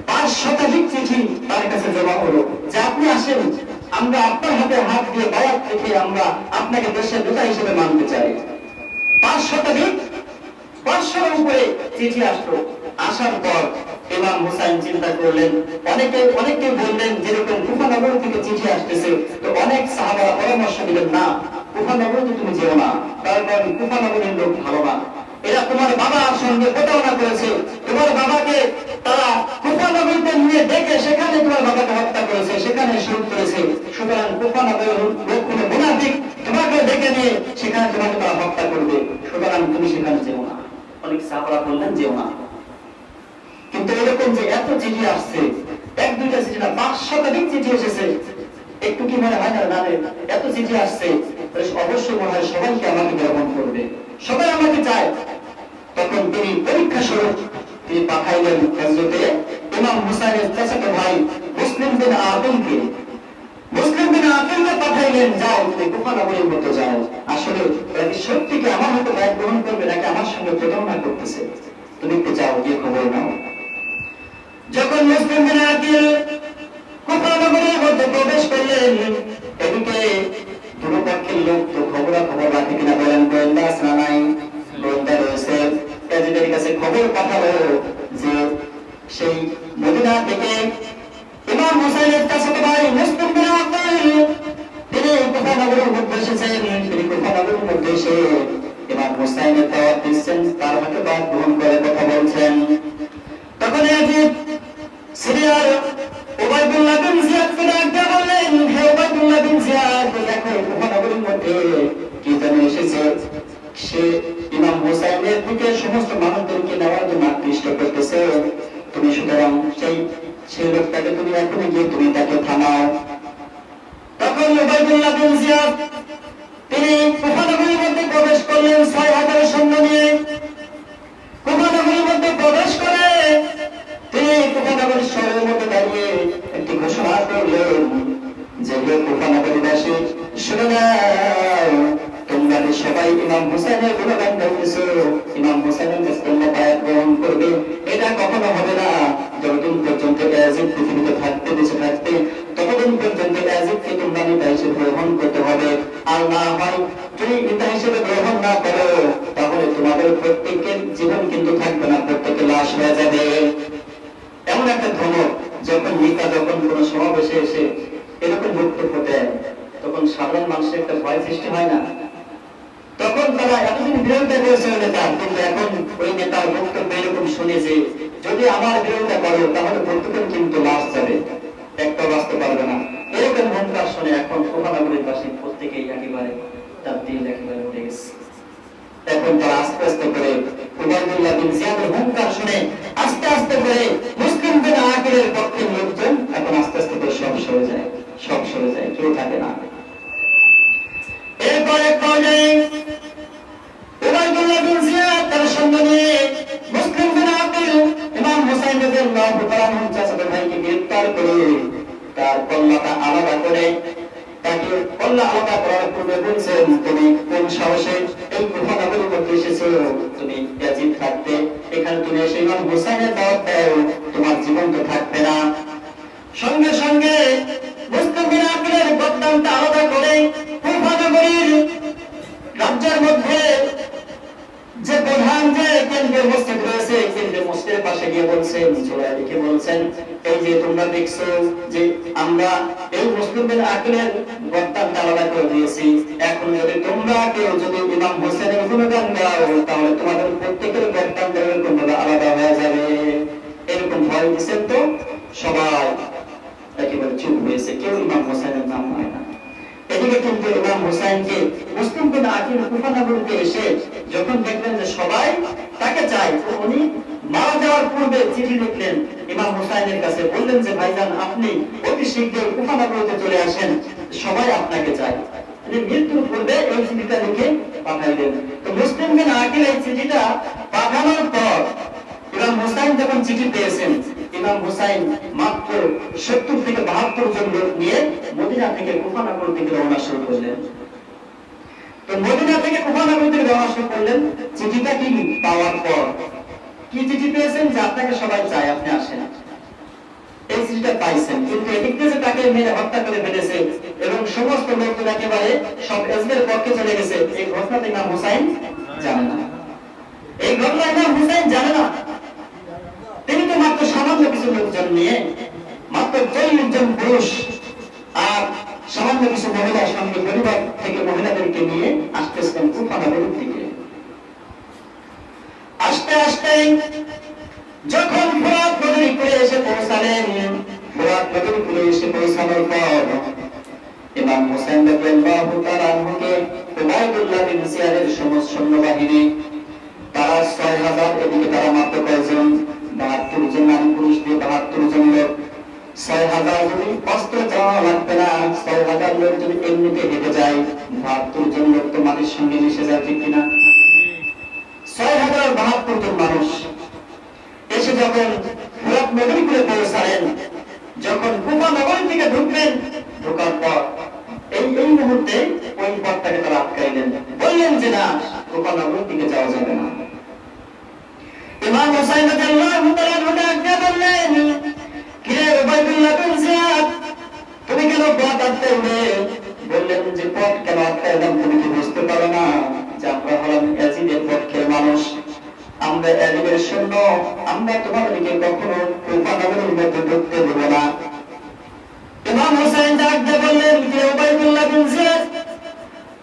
5 শতাধিক চিঠি তার কাছে জমা হলো যে আপনি আসেন, আমরা আপনার হাতে হাত দিয়ে বায়াত রেখে আমরা আপনাকে দেশের নেতা হিসেবে মানতে চাই। 5 শতাধিক, 500-এর উপরে চিঠি আসলো। আসার পর ইমাম হুসাইন চিন্তা করলেন, অনেকে বললেন যেরকম কুফা নগর থেকে চিঠি আসতেছে, তো অনেক সাহাবারা পরামর্শ দিলেন না কুফা নগরে তুমি যেও না, কারণ কুফা নগরের লোক ভালো না, এরা তোমার বাবার সঙ্গে প্রতারণা করেছে, তোমার বাবাকে তারা কুফা নগরীতে নিয়ে ডেকে সেখানে তোমার বাবাকে হত্যা করেছে, সেখানে শহীদ করেছে। সুতরাং কুফা নগরের লোক কোনো মুনাফিক তোমাকে ডেকে নিয়ে সেখানে তোমাকে তারা হত্যা করবে, সুতরাং তুমি সেখানে যেও না। অনেক সাহাবারা বললেন যেও না। কিন্তু এরকম যে এত চিঠি আসছে, 1-2টা চিঠি না, 5 শতাধিক চিঠি এসেছে, একটু কি মনে হয় না এত চিঠি আসছে অবশ্যই মনে হয় সবাইকে আমাকে গ্রহণ করবে, সবাই আমাকে চায়। তখন তিনি পরীক্ষা স্বরূপ তিনি পাঠাইলেন হযরতে ইমাম হুসাইনের চাচাতো ভাই মুসলিম বিন আকিলকে। মুসলিম বিন আকিলকে পাঠাইলেন, যাও তুমি কুফা নগরীর মধ্যে যাও, আসলে এরা সত্যি কি আমার হাতে বায়াত গ্রহণ করবে নাকি আমার সঙ্গে প্রতারণা করতেছে, তুমি একটু যাও গিয়ে খবর নাও। যখন মুসলিম বিন আকিল কুফা নগরীর মধ্যে প্রবেশ করলেন, এদিকে দুপক্ষের লোক তো খবর রাখে কিনা বলেন, গোয়েন্দা আছে না নাই? গোয়েন্দা রয়েছে। ইয়াজিদের কাছে খবর পাঠালো যে সেই মদিনা থেকে ইমাম হুসাইনের চাচাতো ভাই মুসলিম বিন আকিল তিনি কুফা নগরীর মধ্যে এসেছেন। তিনি কুফা নগরীর মধ্যে এসে ইমাম হুসাইনের দাওয়াত দিচ্ছেন, তার হাতে বায়াত গ্রহণ করে কথা বলছেন। তখন ইয়াজিদ সিরিয়ার উবাইদুল্লাহ বিন জিয়াদকে ডাক দিয়ে বললেন, হে উবাইদুল্লাহ বিন জিয়াদ, দেখো কুফা নগরীর মধ্যে কি যেন এসেছে, সে ইমাম হুসাইনের দিকে সমস্ত মানুষদেরকে নেওয়ার জন্য আকৃষ্ট করতেছে, তুমি সুতরাং সেই লোকটাকে তুমি এখনই গিয়ে তুমি তাকে থামাও। তখন উবাইদুল্লাহ বিন জিয়াদ তিনি কুফা নগরীর মধ্যে প্রবেশ করলেন 6000 সৈন্য নিয়ে। কুফা নগরীর মধ্যে প্রবেশ করে তিনি কুফা নগরীর শহরের মধ্যে দাঁড়িয়ে একটি ঘোষণা করলেন যে হে কুফা নগরীবাসী, শুনে নাও, তোমরা সবাই ইমাম হুসাইনের গুণগান গাইতেছ, ইমাম হুসাইনের কাছে তোমরা বায়াত গ্রহণ করবে, এটা কখনো হবে না। যতদিন পর্যন্ত ইয়াজিদ পৃথিবীতে থাকতে, দেশে থাকতে, ততদিন পর্যন্ত ইয়াজিদকে তোমরা নেতা হিসেবে গ্রহণ করতে হবে। আর না হয় যদি নেতা হিসেবে গ্রহণ না করো, তাহলে তোমাদের প্রত্যেকের জীবন কিন্তু থাকবে না, প্রত্যেকের লাশ হয়ে যাবে। এমন একটা ধমক যখন নেতা যখন কোন সমাবেশে এসে এরকম বক্তব্য দেয়, তখন সাধারণ মানুষের একটা ভয় সৃষ্টি হয় না? তখন তারা এতদিন বিরোধিতা করেছে নেতা, কিন্তু এখন ওই নেতার বক্তব্য এরকম শুনে যে যদি আমার বিরোধিতা করো তাহলে প্রত্যেকের কিন্তু লাশ যাবে, একটা বাঁচতে পারবে না। এরকম হুঙ্কার শুনে এখন কুফা নগরীর বাসী প্রত্যেকেই একেবারে তার দিল একেবারে উঠে গেছে। এখন তারা আস্তে আস্তে করে উবাইদুল্লাহ বিন জিয়াদের হুঙ্কার শুনে আস্তে আস্তে করে মুসলিম বিন আকিলের পক্ষের লোকজন এখন আস্তে আস্তে করে সব সরে যায়, কেউ থাকে না। এরপর এক পর্যায়ে উবাইদুল্লাহ বিন জিয়াদ তার সঙ্গে নিয়ে মুসলিম বিন আকিল ইমাম হুসাইন রাদিয়াল্লাহু তাআলা আনহু চাচাতো ভাইকে গ্রেফতার করে তার কল্লাটা আলাদা করে, তাকে কল্লা আলাদা করার পূর্বে বলছেন, তুমি কোন সাহসে এই কুফা নগরীর মধ্যে এসেছো, তুমি ইয়াজিদ থাকবে, এখানে তুমি এসে ইমাম হুসাইনের দাওয়াত দাও, তোমার জীবন তো থাকবে না। সঙ্গে সঙ্গে মুসলিম বিন আকিলের গদ্দানটা আলাদা করে কুফা নগরীর রাজ্যের মধ্যে যে প্রধান যে কেন্দ্রীয় মসজিদ রয়েছে, কেন্দ্রীয় মসজিদের পাশে গিয়ে বলছেন, চূড়ায় লিখে বলছেন, এই যে তোমরা দেখছো যে আমরা এই মুসলিম বিন আকিলের গদ্দানটা আলাদা করে দিয়েছি, এখন যদি তোমরা কেউ যদি ইমাম হোসেনের গুণগান গাও, তাহলে তোমাদের প্রত্যেকের গদ্দানটা এরকম ভাবে আলাদা হয়ে যাবে। এরকম ভয় দিচ্ছেন তো সবাই একেবারে চুপ হয়েছে, কেউ ইমাম হোসেনের নাম হয় না। এদিকে কিন্তু ইমাম হুসাইনকে মুসলিম বিন আকিল কুফা নগরীতে এসে যখন দেখলেন যে সবাই তাকে চায়, উনি মারা যাওয়ার পূর্বে চিঠি লিখলেন ইমাম হুসাইনের কাছে, বললেন যে ভাইজান আপনি অতি শীঘ্রই কুফা নগরীতে চলে আসেন, সবাই আপনাকে চায়। তিনি মৃত্যুর পূর্বে এই চিঠিটা লিখে পাঠাইলেন। তো মুসলিম বিন আকিল এই চিঠিটা পাঠানোর পর ইমাম হুসাইন যখন চিঠি পেয়েছেন, ইমাম হুসাইন মাত্র 70 থেকে 72 জন লোক নিয়ে মদিনা থেকে কুফা নগর থেকে রওনা শুরু করলেন। তো মদিনা থেকে কুফা নগর থেকে রওনা শুরু করলেন। চিঠিটা কি পাওয়ার পর কি চিঠি পেয়েছেন যে আপনাকে সবাই চায়, আপনি আসেন, এই চিঠিটা পাইছেন। কিন্তু এদিক থেকে তাকে মেরে হত্যা করে ফেলেছে এবং সমস্ত লোকজন একেবারে সব এজমের পক্ষে চলে গেছে, এই ঘটনাটা ইমাম হুসাইন জানে না। এই ঘটনা ইমাম হুসাইন জানে না। তিনি তো মাত্র সামান্য কিছু লোকজন নিয়ে, মাত্র 40 জন পুরুষ আর সামান্য কিছু মহিলার সঙ্গে পরিবার থেকে মহিলাদেরকে নিয়ে আসতেছিলেন কুফা নগরীর দিকে। আস্তে আস্তে যখন ফোরাত নদীর কূলে এসে পৌঁছালেন, ফোরাত নদীর কূলে এসে পৌঁছানোর পর ইমাম হুসাইন রাদিয়াল্লাহু তাআলা আনহুকে উবাইদুল্লাহ বিন জিয়াদের সমস্ত সৈন্যবাহিনী, তারা 6000, এদিকে তারা মাত্র কয়জন, 72 জন নারী পুরুষ দিয়ে 72 জন লোক। 6000 যদি অস্ত্র চাওয়া লাগবে না, 6000 লোক যদি এমনিতে হেঁটে যায়, 72 জন লোক তো মাটির সঙ্গে মিশে যায়, ঠিক কিনা? 6072 জন মানুষ এসে যখন ফোরাত নগরী কূলে পৌঁছালেন, যখন কুফা নগরী থেকে ঢুকলেন, ঢোকার পর এই মুহূর্তে ওই পথটাকে তারা আটকাইলেন, বললেন যে না, কুফা নগরীর দিকে যাওয়া যাবে না। ইমাম হুসাইন রাদিয়াল্লাহু তাআলা আজ্ঞা করলেন, কিরে উবাইদুল্লাহ বিন জিয়াদ, তুমি কেন পথ আটকাইলে? বললেন যে পথ কেন আটকাইলাম, তুমি কি বুঝতে পারো না যে আমরা হলাম ইয়াজিদের পক্ষের মানুষ, আমরা ইয়াজিদের সৈন্য, আমরা তোমাদেরকে কখনো কুফা নগরীর মধ্যে ঢুকতে দেব না। ইমাম হুসাইন আজ্ঞা করলেন, কিরে উবাইদুল্লাহ বিন জিয়াদ,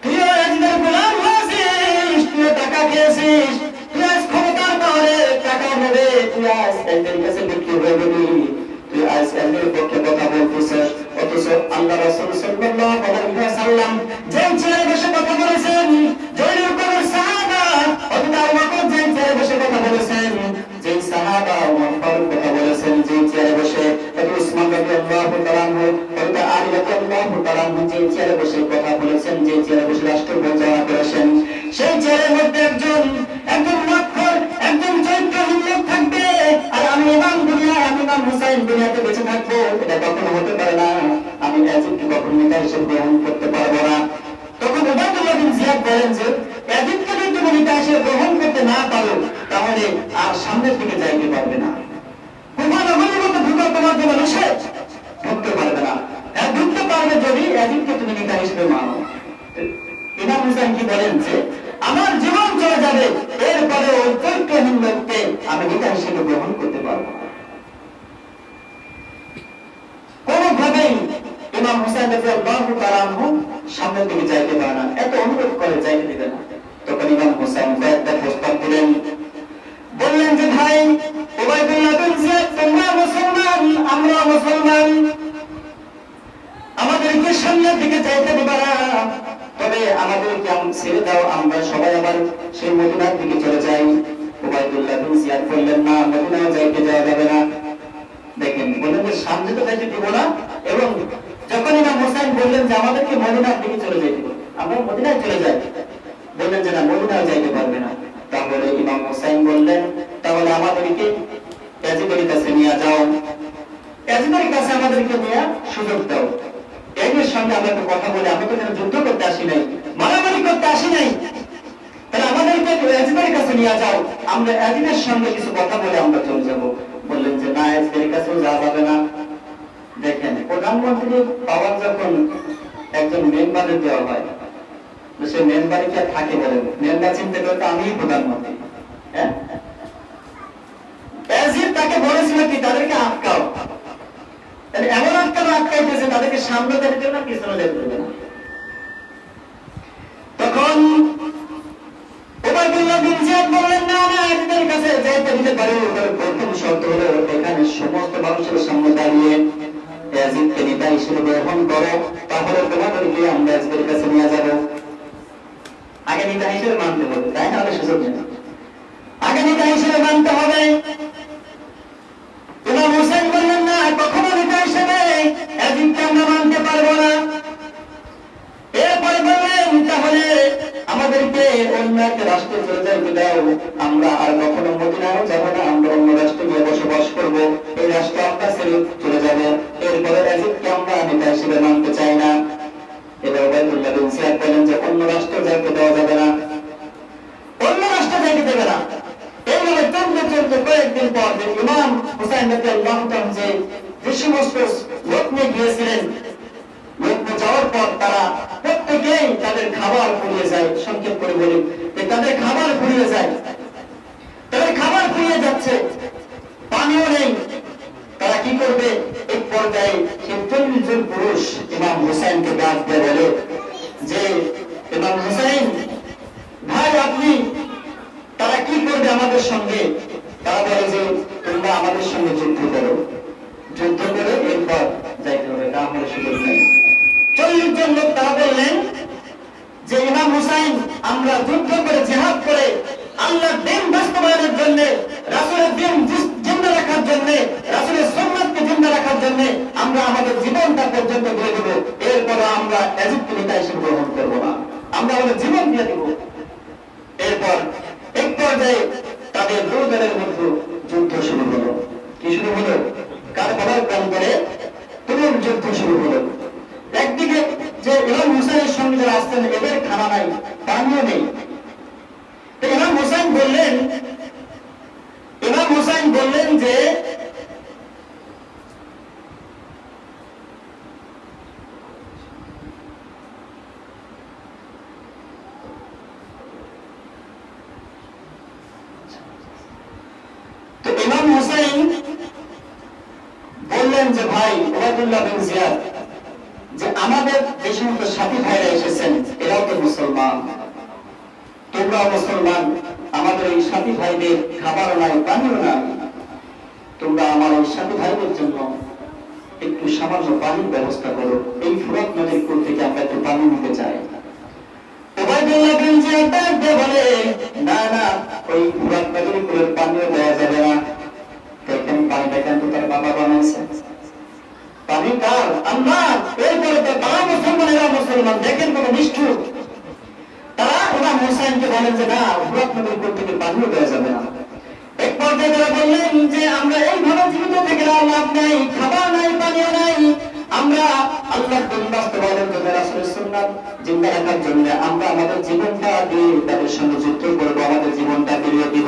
তুইও ইয়াজিদের গোলাম হয়েছিস, তুইও টাকা খেয়েছিস, তুই আজ ক্ষমতার পাওয়ারে টাকা নেবে, তুই আজ এদের কাছে বিক্রি হয়ে গেলি, তুই আজ এদের পক্ষে কথা বলতেছিস। অথচ আল্লাহ রাসূল সাল্লাল্লাহু আলাইহি ওয়াসাল্লাম যে চেয়ারে বসে কথা বলেছেন, জয়নুল কবির সাহাবা অথবা আবু বকর যে চেয়ারে বসে কথা বলেছেন, যে সাহাবা ওমর ফারুক কথা বলেছেন যে চেয়ারে বসে, অথবা উসমান রাদিয়াল্লাহু তাআলা আনহু, অথবা আলী রাদিয়াল্লাহু তাআলা আনহু যে চেয়ারে বসে কথা বলেছেন, যে চেয়ারে বসে রাষ্ট্র পরিচালনা করেছেন, সেই চেয়ারের মধ্যে একজন লক্ষ্যর, একজন চরিত্রহীন লোক থাকবে, আর আমি ইমাম হুসাইন দুনিয়াতে বেঁচে থাকবো, এটা কখনো হতে পারে না। আমি ইয়াজিদকে কখনো নেতা হিসেবে গ্রহণ করতে পারবো না। তখন উবাইদুল্লাহ বিন জিয়াদ বলেন যে ইয়াজিদকে যদি তুমি নেতা হিসেবে গ্রহণ করতে না পারো, তাহলে আর সামনের দিকে যাইতে পারবে না। কুফা নগরীর মধ্যে ঢুকা তোমার জন্য নিষেধ, ঢুকতে পারবে না। ঢুকতে পারবে যদি ইয়াজিদকে তুমি নেতা হিসেবে মানো। ইমাম হুসাইন কি বলেন যে আমার জীবন চলে যাবে, এরপরে ওই চরিত্রহীন লোককে আমি নেতা হিসেবে গ্রহণ করতে পারবো না। কোনোভাবেই ইমাম হুসাইন রাদিয়াল্লাহু তাআলা আনহু সামনের দিকে যাইতে পারে না, এত অনুরোধ করে যাইতে দিবে না। তখন ইমাম হুসাইন কয়েকটা প্রস্তাব দিলেন, বললেন যে ভাই উবাইদুল্লাহ বিন জিয়াদ, তোমরা মুসলমান, আমরা মুসলমান, আমাদেরকে সামনের দিকে যাইতে দিবা না, তবে আমাদেরকে ছেড়ে দাও, আমরা সবাই আবার সেই মদিনার দিকে চলে যাই। উবাইদুল্লাহ বিন জিয়াদ বললেন না, মদিনায় যাইতে যাওয়া যাবে না। দেখেন, বললেন যে সামনে তো যাইতে দিব না, এবং যখন ইমাম হুসাইন বললেন যে আমাদেরকে মদিনার দিকে চলে যাইতে হবে, আমরা মদিনায় চলে যাই, বললেন যে না, মদিনায় যাইতে পারবে না। তাহলে ইমাম হুসাইন বললেন, তাহলে আমাদেরকে ইয়াজিদের কাছে নিয়ে যাও, ইয়াজিদের কাছে আমাদেরকে নিয়ে সুযোগ দাও, এর সঙ্গে আমরা একটু কথা বলে, আমরা তো এখানে যুদ্ধ করতে আসি নাই, মারামারি করতে আসি নাই, আমাদেরকে ইয়াজিদের কাছে নিয়ে যাও, আমরা ইয়াজিদের সঙ্গে কিছু কথা বলে আমরা চলে যাব। বললেন যে না, ইয়াজিদের কাছেও যাওয়া যাবে না। দেখেন, প্রধানমন্ত্রী পাওয়ার যখন একজন মেম্বারের দেওয়া হয়, সে মেম্বারে কি থাকে বলেন? মেম্বার চিন্তা করতে আমি প্রধানমন্ত্রী। হ্যাঁ, ইয়াজিদ তাকে বলেছিল কি তাদেরকে আটকাও। এমন আটকাইতেছে তাদেরকে সামনে যেতে না, পিছনে যেতে না। তখন উবাইদুল্লাহ বিন জিয়াদ বললেন না না, এদের কাছে যেতে দিতে পারি। প্রথম শর্ত হলো এখানে সমস্ত মানুষের সামনে দাঁড়িয়ে ইয়াজিদকে নেতা হিসেবে গ্রহণ করো, তাহলে তোমাদেরকে আমরা ইয়াজিদের কাছে নিয়ে যাব। আগে নেতা হিসেবে মানতে হবে, তাই না? হলে সুযোগ নেই, আগে নেতা হিসেবে মানতে হবে। ইমাম হোসেন বললেন না, কখনো নেতা হিসেবে ইয়াজিদকে আমরা মানতে পারবো না। এরপরে বললেন তাহলে আমাদেরকে অন্য একটা রাষ্ট্রে চলে যাইতে দাও, আমরা আর কখনো মদিনায় যাব না, আমরা অন্য রাষ্ট্রে গিয়ে বসবাস করব, এই রাষ্ট্র আমরা ছেড়ে চলে যাব। এরপরে ইয়াজিদকে আমরা নেতা হিসেবে মানতে চাই না। এবার উবাইদুল্লাহ বিন জিয়াদ বলেন যে অন্য রাষ্ট্রে যাইতে দেওয়া যাবে না, অন্য রাষ্ট্রে যাইতে দেবে না। এইভাবে চলতে চলতে কয়েকদিন পর ইমাম হুসাইন রাদিয়াল্লাহু তাআলা যে সমস্ত লোক নিয়ে গিয়েছিলেন, লোককে যাওয়ার পর তারা প্রত্যেকেই তাদের খাবার ফুরিয়ে যায়। সংক্ষেপ করে বলি যে তাদের খাবার ফুরিয়ে যায়, তাদের খাবার ফুরিয়ে যাচ্ছে, পানিও নেই। তারা কি করবে? এক পর্যায়ে ৪০ জন পুরুষ ইমাম হুসাইনকে ডাক দিয়ে বলে যে ইমাম হুসাইন ভাই, আপনি তারা কি করবে আমাদের সঙ্গে? তারা বলে যে তোমরা আমাদের সঙ্গে যুদ্ধ করো, যুদ্ধ করে এরপর যাইতে হবে, না হলে সুযোগ নেই। ৪০ জন লোক তারা বললেন যে ইমাম হুসাইন, আমরা যুদ্ধ করে জিহাদ করে আল্লাহর দ্বীন বাস্তবায়নের জন্য, রাসূলের দ্বীন জিন্দা রাখার জন্য, রাসূলের সুন্নাতকে জিন্দা রাখার জন্য আমরা আমাদের জীবনটা পর্যন্ত দিয়ে দেব। এরপরে আমরা ইয়াজিদকে নেতা হিসেবে গ্রহণ করব না, আমরা আমাদের জীবন দিয়ে দেব। এরপর এক পর্যায়ে তাদের দুই দলের মধ্যে যুদ্ধ শুরু হলো। কি শুরু হলো? কারবালার প্রান্তরে তুমুল যুদ্ধ শুরু হলো। একদিকে যে ইমাম হুসাইনের সঙ্গে যারা আসছেন, এদের খানা নাই, পানিও নেই। ইমাম হুসাইন বললেন যে ইমাম হুসাইন বললেন যে ভাই উবাইদুল্লাহ বিন জিয়াদ, যে আমাদের যে সমস্ত সাথী ভাইরা এসেছেন এরাও তো মুসলমান, তোমরাও মুসলমান, আমাদের এই সাথী ভাইদের খাবার নাই, পানিও নাই, তোমরা আমার এই সাথী ভাইদের জন্য একটু সামান্য পানির ব্যবস্থা করো, এই ফুরাত নদীর কূল থেকে আমরা একটু পানি নিতে চাই। উবাইদুল্লাহ বিন জিয়াদ বলে না না, ওই ফুরাত নদীর কূলের পানিও দেওয়া যাবে না। দেখেন পানিটা কিন্তু তার বাবা বানাইছে, পানি কার? আল্লাহ। এরপরে তো তারা মুসলমান, এরা মুসলমান, দেখেন কত নিষ্ঠুর। তারা ইমাম হুসাইনকে বলেন যে না, ফুরাত নদীর কূল থেকে পানিও দেওয়া যাবে না। এক পর্যায়ে তারা বললেন যে আমরা এইভাবে জীবিত থেকে লাভ নাই, খাবার নাই, পানিও নাই, আমরা আল্লাহর দ্বীন বাস্তবায়নের জন্য, রাসূলের সুন্নাত জিন্দা রাখার জন্য আমরা আমাদের জীবনটা দিয়ে তাদের সঙ্গে যুদ্ধ করব, আমাদের জীবনটা বিলিয়ে দিব।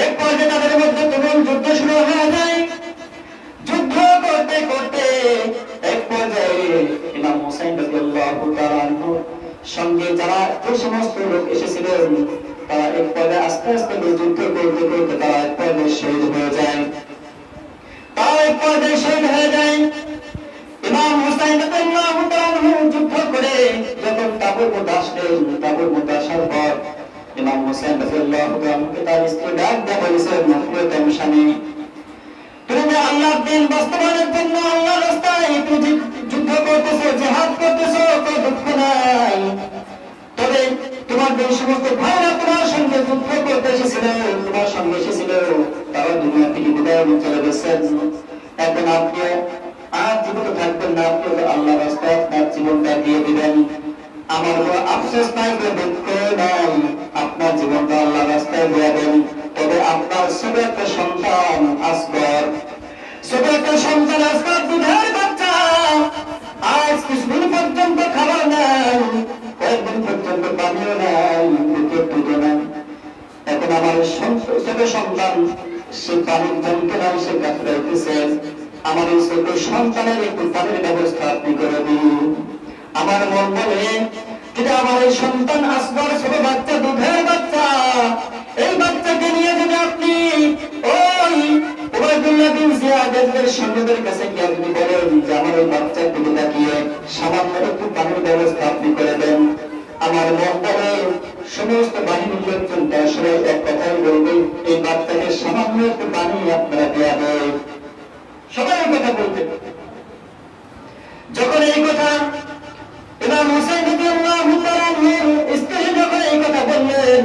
এক পর্যায়ে তাদের মধ্যে তুমুল যুদ্ধ শুরু হয়ে যায়। যুদ্ধ করতে করতে এক পর্যায়ে ইমাম হুসাইন রাদিয়াল্লাহু তাআলা আনহু সঙ্গে যারা যে সমস্ত লোক এসেছিলেন, তারা এক পর্যায়ে আস্তে আস্তে যুদ্ধ করতে করতে তারা এক পর্যায়ে শহীদ হয়ে যায়। ইমাম হুসাইন রাদিয়াল্লাহু তাআলা আনহু যুদ্ধ করে যখন তাবুর মধ্যে আসলেন, তাবুর মধ্যে আসার পর ইমাম হুসাইন রাদিয়াল্লাহু তাআলা আনহুকে তার স্ত্রী ডাক দিয়ে বলেছেন, প্রিয়তম স্বামী, তুমি আল্লাহর দ্বীন বাস্তবায়নের জন্য আল্লাহর রাস্তায় তুমি যুদ্ধ করতেছো, জিহাদ করতেছো, কোনো দুঃখ নাই। তবে তোমার যে সমস্ত ভাইরা তোমার সঙ্গে যুদ্ধ করতে এসেছিল, তোমার সঙ্গে এসেছিল, তারা দুনিয়া থেকে বিদায় নিয়ে চলে গেছেন। এখন আপনি আর জীবিত থাকবেন না, আপনি আল্লাহর রাস্তায় আপনার জীবনটা দিয়ে দিবেন। আমার কোনো আফসোস নাই, কোনো দুঃখ নাই, আপনার জীবনটা আল্লাহর রাস্তায় দিয়ে দেন। তবে আপনার ছোট একটা সন্তান আসগর, ছোট একটা সন্তান আসগর, দুধের বাচ্চা, আজ কিছুদিন পর্যন্ত খাবার নাই, কয়েকদিন পর্যন্ত পানিও নাই, দুধের দুধও নাই। সন্তান সে পানির যন্ত্রণায় সে কাতরাইতেছে, আমার এই ছোট সন্তানের একটু পানির ব্যবস্থা আপনি করে দিন। আমার মন বলে যদি আমার এই সন্তান আসবার ছোট বাচ্চা, দুধের বাচ্চা, এই বাচ্চাকে নিয়ে যদি আপনি ওই উবাইদুল্লাহ বিন জিয়াদের সৈন্যদের কাছে গিয়ে আপনি বলেন যে আমার ওই বাচ্চার দিকে তাকিয়ে সামান্য একটু পানির ব্যবস্থা আপনি করে দেন, আমার মন বলে সমস্ত বাহিনীর লোকজন তার সবাই এক কথাই বলবে এই বাচ্চাকে সামান্য একটু পানি আপনারা দেওয়া দেয়, সবাই কথা বলতে। যখন এই কথা ইমাম হোসেন রাদিয়াল্লাহু তাআলা স্ত্রী যখন এই কথা বললেন,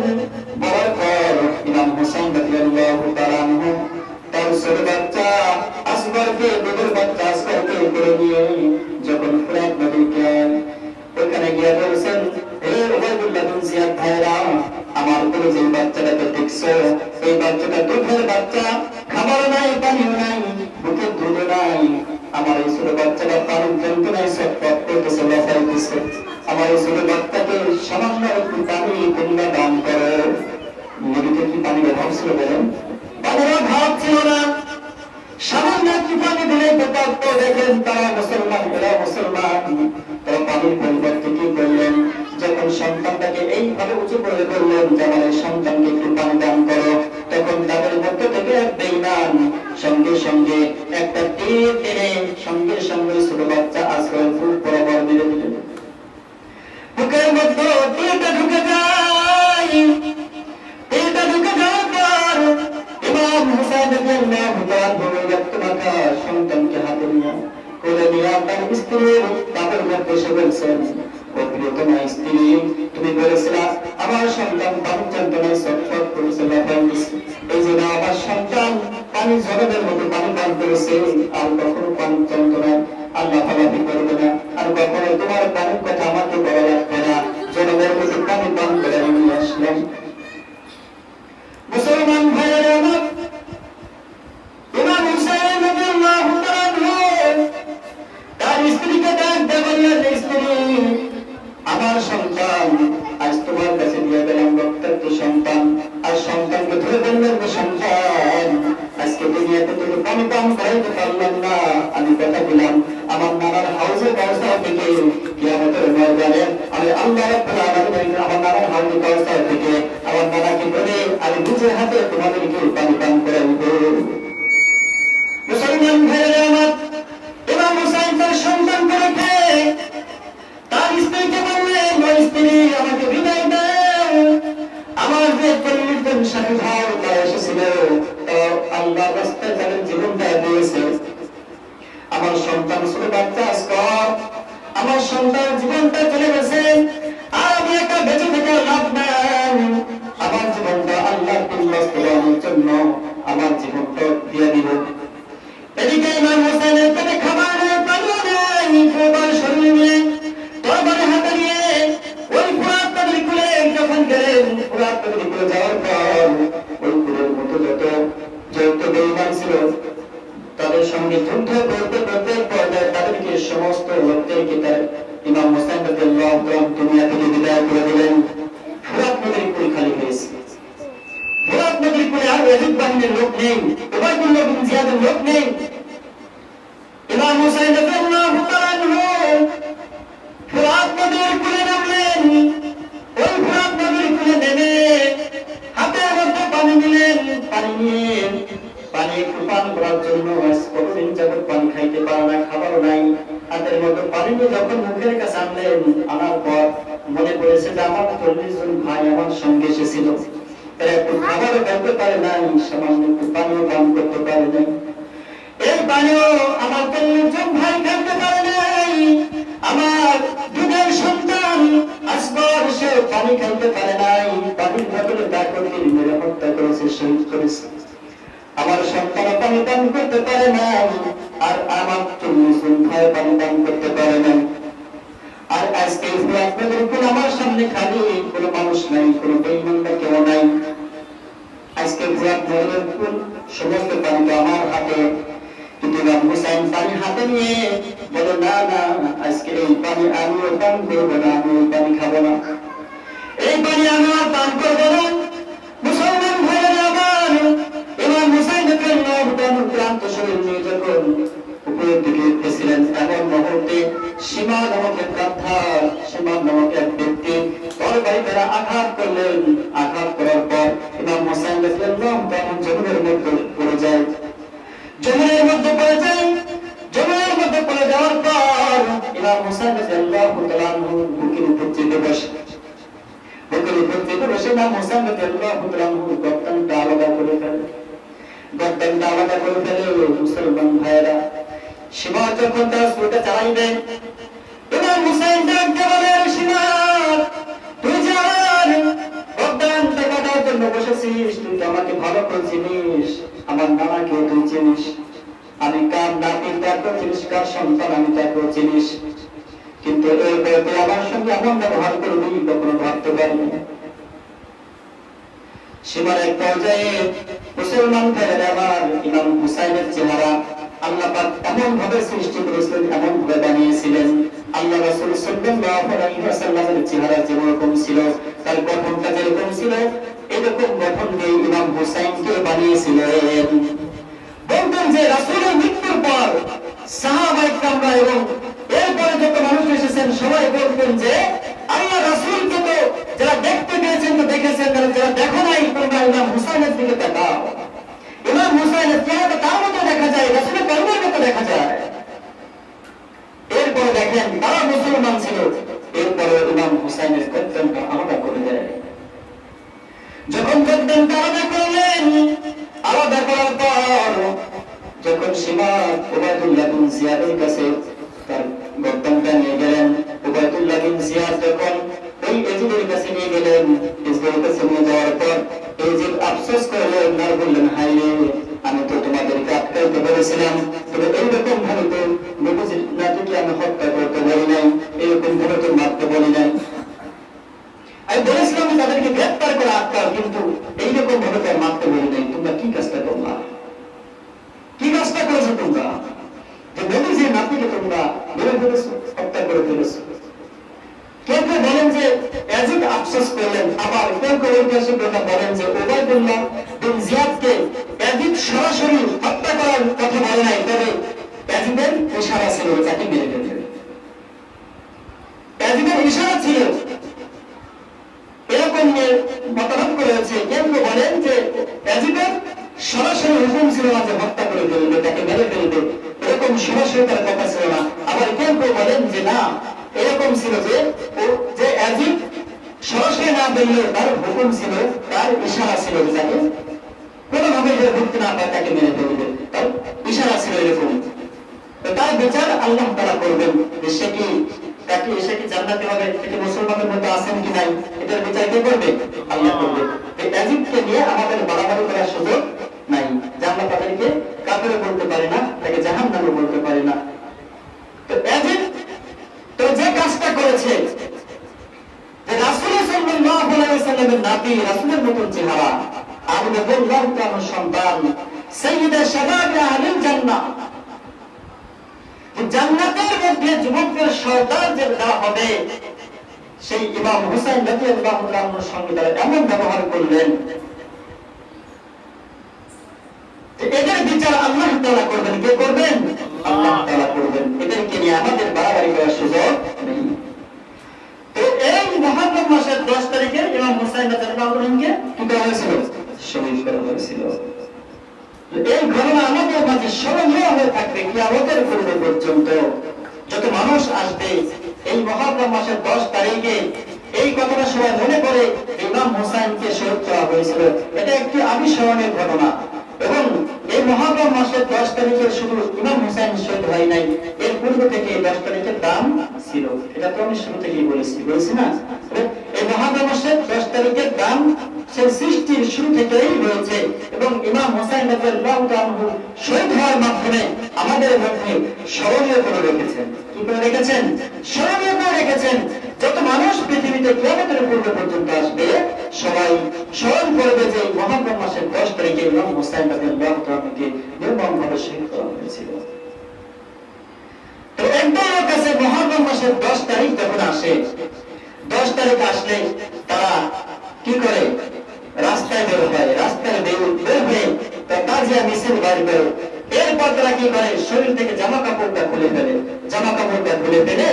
বলার পর ইমাম হোসেন রাদিয়াল্লাহু তাআলা তার ছোট বাচ্চা আসগরকে, দুধের বাচ্চা আসগরকে করে নিয়ে যখন ফ্রাত নদীকে ওখানে গিয়ে বলছেন, হে উবাইদুল্লাহ বিন জিয়াদ ভাইরা, আমার করে যে বাচ্চাটাকে দেখছো, এই বাচ্চাটা দুধের বাচ্চা, খাবার নাই, পানিও নাই, বুকের দুধ নাই, আমার এই ছোট বাচ্চাটা পানির যন্ত্রণায় ছটফট করতেছে, লাফাইতেছে, আমার এই ছোট বাচ্চাকে সামান্য একটু পানি তোমরা দান করো। নদীতে কি পানির অভাব ছিল বলেন? পানির অভাব ছিল না, সামান্য একটু পানি দিলে তো পারতো। দেখেন তারা মুসলমান, এরা মুসলমান, তারা পানির পরিবর্তে কি করলেন, যখন সন্তানটাকে এইভাবে উঁচু করে বললেন যে আমার এই সন্তানকে একটু পানি দান করো, তখন তাদের মধ্যে থেকে এক বেঈমান সঙ্গে সঙ্গে একটা তীর টেনে সঙ্গে সঙ্গে ছোট বাচ্চা আশ্রয় ফুল বরাবর মেরে দিলেন। বুকের মধ্যে তীরটা ঢুকে যায়, তীরটা ঢুকে যাওয়ার পর ইমাম হুসাইন রাদিয়াল্লাহু তাআলা রক্তমাখা সন্তানকে হাতে নিয়ে কোলে নিয়ে তার স্ত্রীর তাদের মধ্যে এসে বলছেন, ও প্রিয়তমা স্ত্রী, তুমি বলেছিলে আমার সন্তান পানির যন্ত্রণায় ছটফট করেছে, লাফাইতেছে, এই জন্য আমার সন্তান পানি ঝরনের মতো পানি পান করেছে, আর কখনো পানির যন্ত্রণায় আর লাফালাফি করবে না, আর কখনো তোমার পানির কথা আমাকে বলা লাগবে না, জনমের মতো পানি পান করে আমি আসলাম। মুসলমান ভাইয়েরা আমার, ইমাম হুসাইন রাদিয়াল্লাহু তাআলা তার স্ত্রীকে ডাক দিয়ে বললেন, স্ত্রী, আমার সন্তান আজ তোমার কাছে দিয়ে গেলাম, রক্তাক্ত সন্তান, আর সন্তানকে ধরে বললেন যে সন্তান আজকে দুনিয়াতে তুমি পানি পান করাইতে পারলাম না, আমি কথা দিলাম আমার নানার হাউজের ব্যবস্থা থেকে কিয়ামতের ময়দানে আমি আল্লাহ রাব্বুল আলামিন আমার নানার হাউজের ব্যবস্থা থেকে আমার নানাকে বলে আমি নিজের হাতে তোমাদেরকে পানি পান করাইব। মুসলমান ভাইয়েরা আমার, ইমাম হুসাইন তার সন্তানকে রেখে তার স্ত্রীকে বললেন, ও স্ত্রী, আমাকে বিদায় দাও, আমার যে 40 জন সাথী ভাই তারা এসেছিল, আল্লাহ রাস্তায় তাদের জীবনটা দিয়েছে, আমার সন্তান ছোট বাচ্চা আজকর, আমার সন্তান জীবনটা চলে গেছে, আর আমি একা বেঁচে থেকে লাভ নাই, আমার জীবনটা আল্লাহর বাস্তবায়নের জন্য আমার জীবনটা দিয়ে দিব। এদিকে ইমাম হোসেনের পেটে খাবার নেই, পানিও নেই, সবার শরীর নিয়ে তরবারি হাতে নিয়ে ওই ফুরাত নদীর কূলে যখন গেলেন, ফুরাত নদীর কূলে যাওয়ার পর ওই কূলের মতো যত বেঈমান ছিল তাদের সঙ্গে যুদ্ধ করতে করতে পর্যায়ে তাদেরকে সমস্ত লোকদেরকে তার ইমাম হোসেন রাদিয়াল্লাহু তাআলা দুনিয়া থেকে বিদায় করে দিলেন। ফুরাত নদীর কূল খালি হয়েছে, ফুরাত নদীর কূলে আর ইয়াজিদ বাহিনীর লোক নেই, উবাইদুল্লাহ বিন জিয়াদের লোক নেই। ইমাম হোসেন রাদিয়াল্লাহু তাআলা ফুরাত নদীর কূলে নামলেন, ওই ফুরাত নদীর কূলে নেমে হাতের মধ্যে পানি নিলেন, পানি নিয়ে পানি একটু পান করার জন্য কতদিন যাবত পানি খাইতে পারে না, খাবারও নাই, হাতের মধ্যে পানি নিয়ে যখন মুখের কাছে আনলেন, আনার পর মনে পড়েছে যে আমার 40 জন ভাই আমার সঙ্গে এসেছিল, এরা একটু খাবারও খাইতে পারে নাই, সামান্য একটু পানিও পান করতে পারে নাই, এই পানিও আমার 40 জন ভাই খাইতে পারে নাই, আমার দুধের সন্তান আসবার সে পানি খাইতে পারে নাই, পানির বোতলে দাগ করে মেরে হত্যা করেছে, শহীদ করেছে, আমার সন্তান পানি পান করতে পারে নাই, আর আমার 40 জন ভাই পানি পান করতে পারে নাই, আর আজকে আপনাদের কোন আমার সামনে খালি কোনো মানুষ নাই, কোনো বেঈমান বা কেউ নাই, আজকে আপনাদের কোন সমস্ত পানিটা আমার হাতে, কিন্তু ইমাম হুসাইন পানি হাতে নিয়ে বলে, না না, আজকে এই পানি আমিও পান করবো না, আমি এই পানি খাবো না, এই পানি আমি আর পান করবো না। মুসলমান ভাইয়েরা আমার, হুসাইন রাদিয়াল্লাহু তাআলা গর্দানটা আলাদা করে ফেলে। গর্দানটা আলাদা করে ফেলে মুসলমান ভাইরা। সীমা যখন তারা ছুটে চালাইবে, ইমাম হুসাইন ডাকতে বলে, সীমা তুই যে আমার গর্দানটা কাটার জন্য বসেছিস, তুই তো আমাকে ভালো করে চিনিস, আমার নানাকেও তুই চিনিস, আমি কার নাতি তাকেও চিনিস, কার সন্তান আমি তাকেও চিনিস, কিন্তু এরপরে তুই আমার সঙ্গে এমন ব্যবহার করবি কখনো ভাবতে পারিনি। সীমার এক পর্যায়ে মুসলমান ভাইয়েরা আমার ইমাম হুসাইনের চেহারা আল্লাহ পাক এমন ভাবে সৃষ্টি করেছিলেন, এমন ভাবে বানিয়েছিলেন, আল্লাহ রাসূল সাল্লাল্লাহু আলাইহি ওয়াসাল্লামের চেহারা যেরকম ছিল, তার গঠনটা যেরকম ছিল, এরকম গঠন দিয়ে ইমাম হুসাইনকে বানিয়েছিলেন। বলতেন যে রাসূলের মৃত্যুর পর সাহাবায়ে কেরামরা এবং এরপরে যত মানুষ এসেছেন সবাই বলতেন যে আল্লাহ রাসূলকে তো যারা দেখতে পেয়েছেন তো দেখেছেন, যারা দেখো নাই তোমরা ইমাম হুসাইনের দিকে তাকাও, ইমাম হুসাইনের চেহারা তার মতো দেখা যায়, রাসূলের কর্মের মতো দেখা যায়। এরপরে দেখেন তারা মুসলমান ছিল, এরপরে ইমাম হুসাইনের গর্দানটা আলাদা করে দেয়। যখন গর্দানটা আলাদা করলেন, আলাদা করার পর যখন সীমা উবাইদুল্লাহ বিন জিয়াদের কাছে তার গর্দানটা নিয়ে গেলেন, উবাইদুল্লাহ বিন জিয়াদ যখন ওই এজিদের কাছে নিয়ে গেলেন, এজিদের কাছে নিয়ে যাওয়ার পর এজিদ আফসোস করলেন আর বললেন, হায় রে, আমি তো তোমাদেরকে আটকাইতে বলেছিলাম, তবে এইরকম ভাবে তো নাতিকে আমি হত্যা করতে বলি নাই, এরকম ভাবে তো মারতে বলি নাই, আমি বলেছিলাম তাদেরকে গ্রেফতার করে আটকাও, কিন্তু এইরকম ভাবে তো মারতে বলি নাই। তোমরা কি কাজটা করলা, কি কাজটা করেছো তোমরা, যে নবীজির নাতিকে তোমরা মেরে ফেলেছো, হত্যা করে ফেলেছো। কেউ কেউ বলেন যে ইয়াজিদ আফসোস করলেন, আবার কেউ কেউ ঐতিহাসিকরা বলেন যে উবাইদুল্লাহ বিন জিয়াদকে ইয়াজিদ সরাসরি হত্যা করার কথা বলে নাই, তবে ইয়াজিদের ইশারা ছিল তাকে মেরে ফেলবে, ইয়াজিদের ইশারা ছিল, এরকম মতামত করেছে। কেউ কেউ বলেন যে ইয়াজিদের সরাসরি হুকুম ছিল না যে হত্যা করে ফেলবে, তাকে মেরে ফেলবে, এরকম সরাসরি তার কথা ছিল না। আবার কেউ কেউ বলেন যে না, এরকম ছিল যে ইয়াজিদ সরাসরি না বললে তার হুকুম ছিল, তার ইশারা ছিল যে তাকে কোনোভাবে যে ঢুকতে না পায় তাকে মেরে ফেলবে, তার ইশারা ছিল এরকম। তার বিচার আল্লাহ তাআলা করবেন, সে কি তাকে এসে কি জান্নাতে হবে, থেকে মুসলমানের মধ্যে আছেন কি নাই, এটার বিচার কে করবে? আল্লাহ করবে। এই ইয়াজিদকে নিয়ে আমাদের বাড়াবাড়ি করার সুযোগ নাই, যে আমরা তাদেরকে কাফের বলতে পারি না, তাকে জাহান্নামে বলতে পারি না। তো ইয়াজিদ তো যে কাজটা করেছে, যে রাসূল সাল্লাল্লাহু আলাইহি ওয়াসাল্লামের নাতি, রাসূলের মতন চেহারা, আর রাদিয়াল্লাহু তাআলা সন্তান, সাইয়্যিদে শাবাবে আহলিল জান্নাহ, জান্নাতের মধ্যে যুবকদের সর্দার যে দেওয়া হবে, সেই ইমাম হুসাইন রাদিয়াল্লাহু তাআলার সঙ্গে তারা এমন ব্যবহার করলেন যে এদের বিচার আল্লাহ তাআলা করবেন। কে করবেন? আল্লাহ তাআলা করবেন। এদেরকে নিয়ে আমাদের বাড়াবাড়ি করার সুযোগ নেই। তো এই মুহররম মাসের 10 তারিখে ইমাম হুসাইন রাদিয়াল্লাহু তাআলাকে কি করা হয়েছিল? শহীদ করা হয়েছিল। এই ঘটনা আমাদের মাঝে স্মরণীয় হয়ে থাকবে কিয়ামতের পূর্ব পর্যন্ত। যত মানুষ আসবে এই মুহররম মাসের 10 তারিখে এই কথাটা সবাই মনে করে ইমাম হুসাইনকে শহীদ করা হয়েছিল, এটা একটি আবিস্মরণের ঘটনা। এবং এই মুহররম মাসের 10 তারিখে শুধু ইমাম হুসাইন শহীদ হয় নাই, এর পূর্ব থেকে 10 তারিখের দাম ছিল, এটা তো আমি শুরু থেকেই বলেছি না? এই মুহররম মাসের 10 তারিখের দাম সেই সৃষ্টির শুরু থেকেই রয়েছে, এবং ইমাম হুসাইন রাদিয়াল্লাহু তাআলা শহীদ হওয়ার মাধ্যমে আমাদের মধ্যে স্মরণীয় করে রেখেছেন। কি করে রেখেছেন? স্মরণীয় করে রেখেছেন। যত মানুষ পৃথিবীতে কিয়ামতের পূর্ব পর্যন্ত আসবে, সবাই স্মরণ করবে যে মুহররম মাসের 10 তারিখে ইমাম হুসাইন রাদিয়াল্লাহু তাআলাকে নির্মমভাবে শহীদ করা হয়েছিল। তো একদম কাছে মুহররম মাসের 10 তারিখ যখন আসে, 10 তারিখ আসলে তারা কি করে? রাস্তায় বের হয়, রাস্তায় বের হয়ে তাজিয়া মিছিল বার করে, এরপর তারা কি করে? শরীর থেকে জামা কাপড়টা খুলে ফেলে, জামা কাপড়টা খুলে ফেলে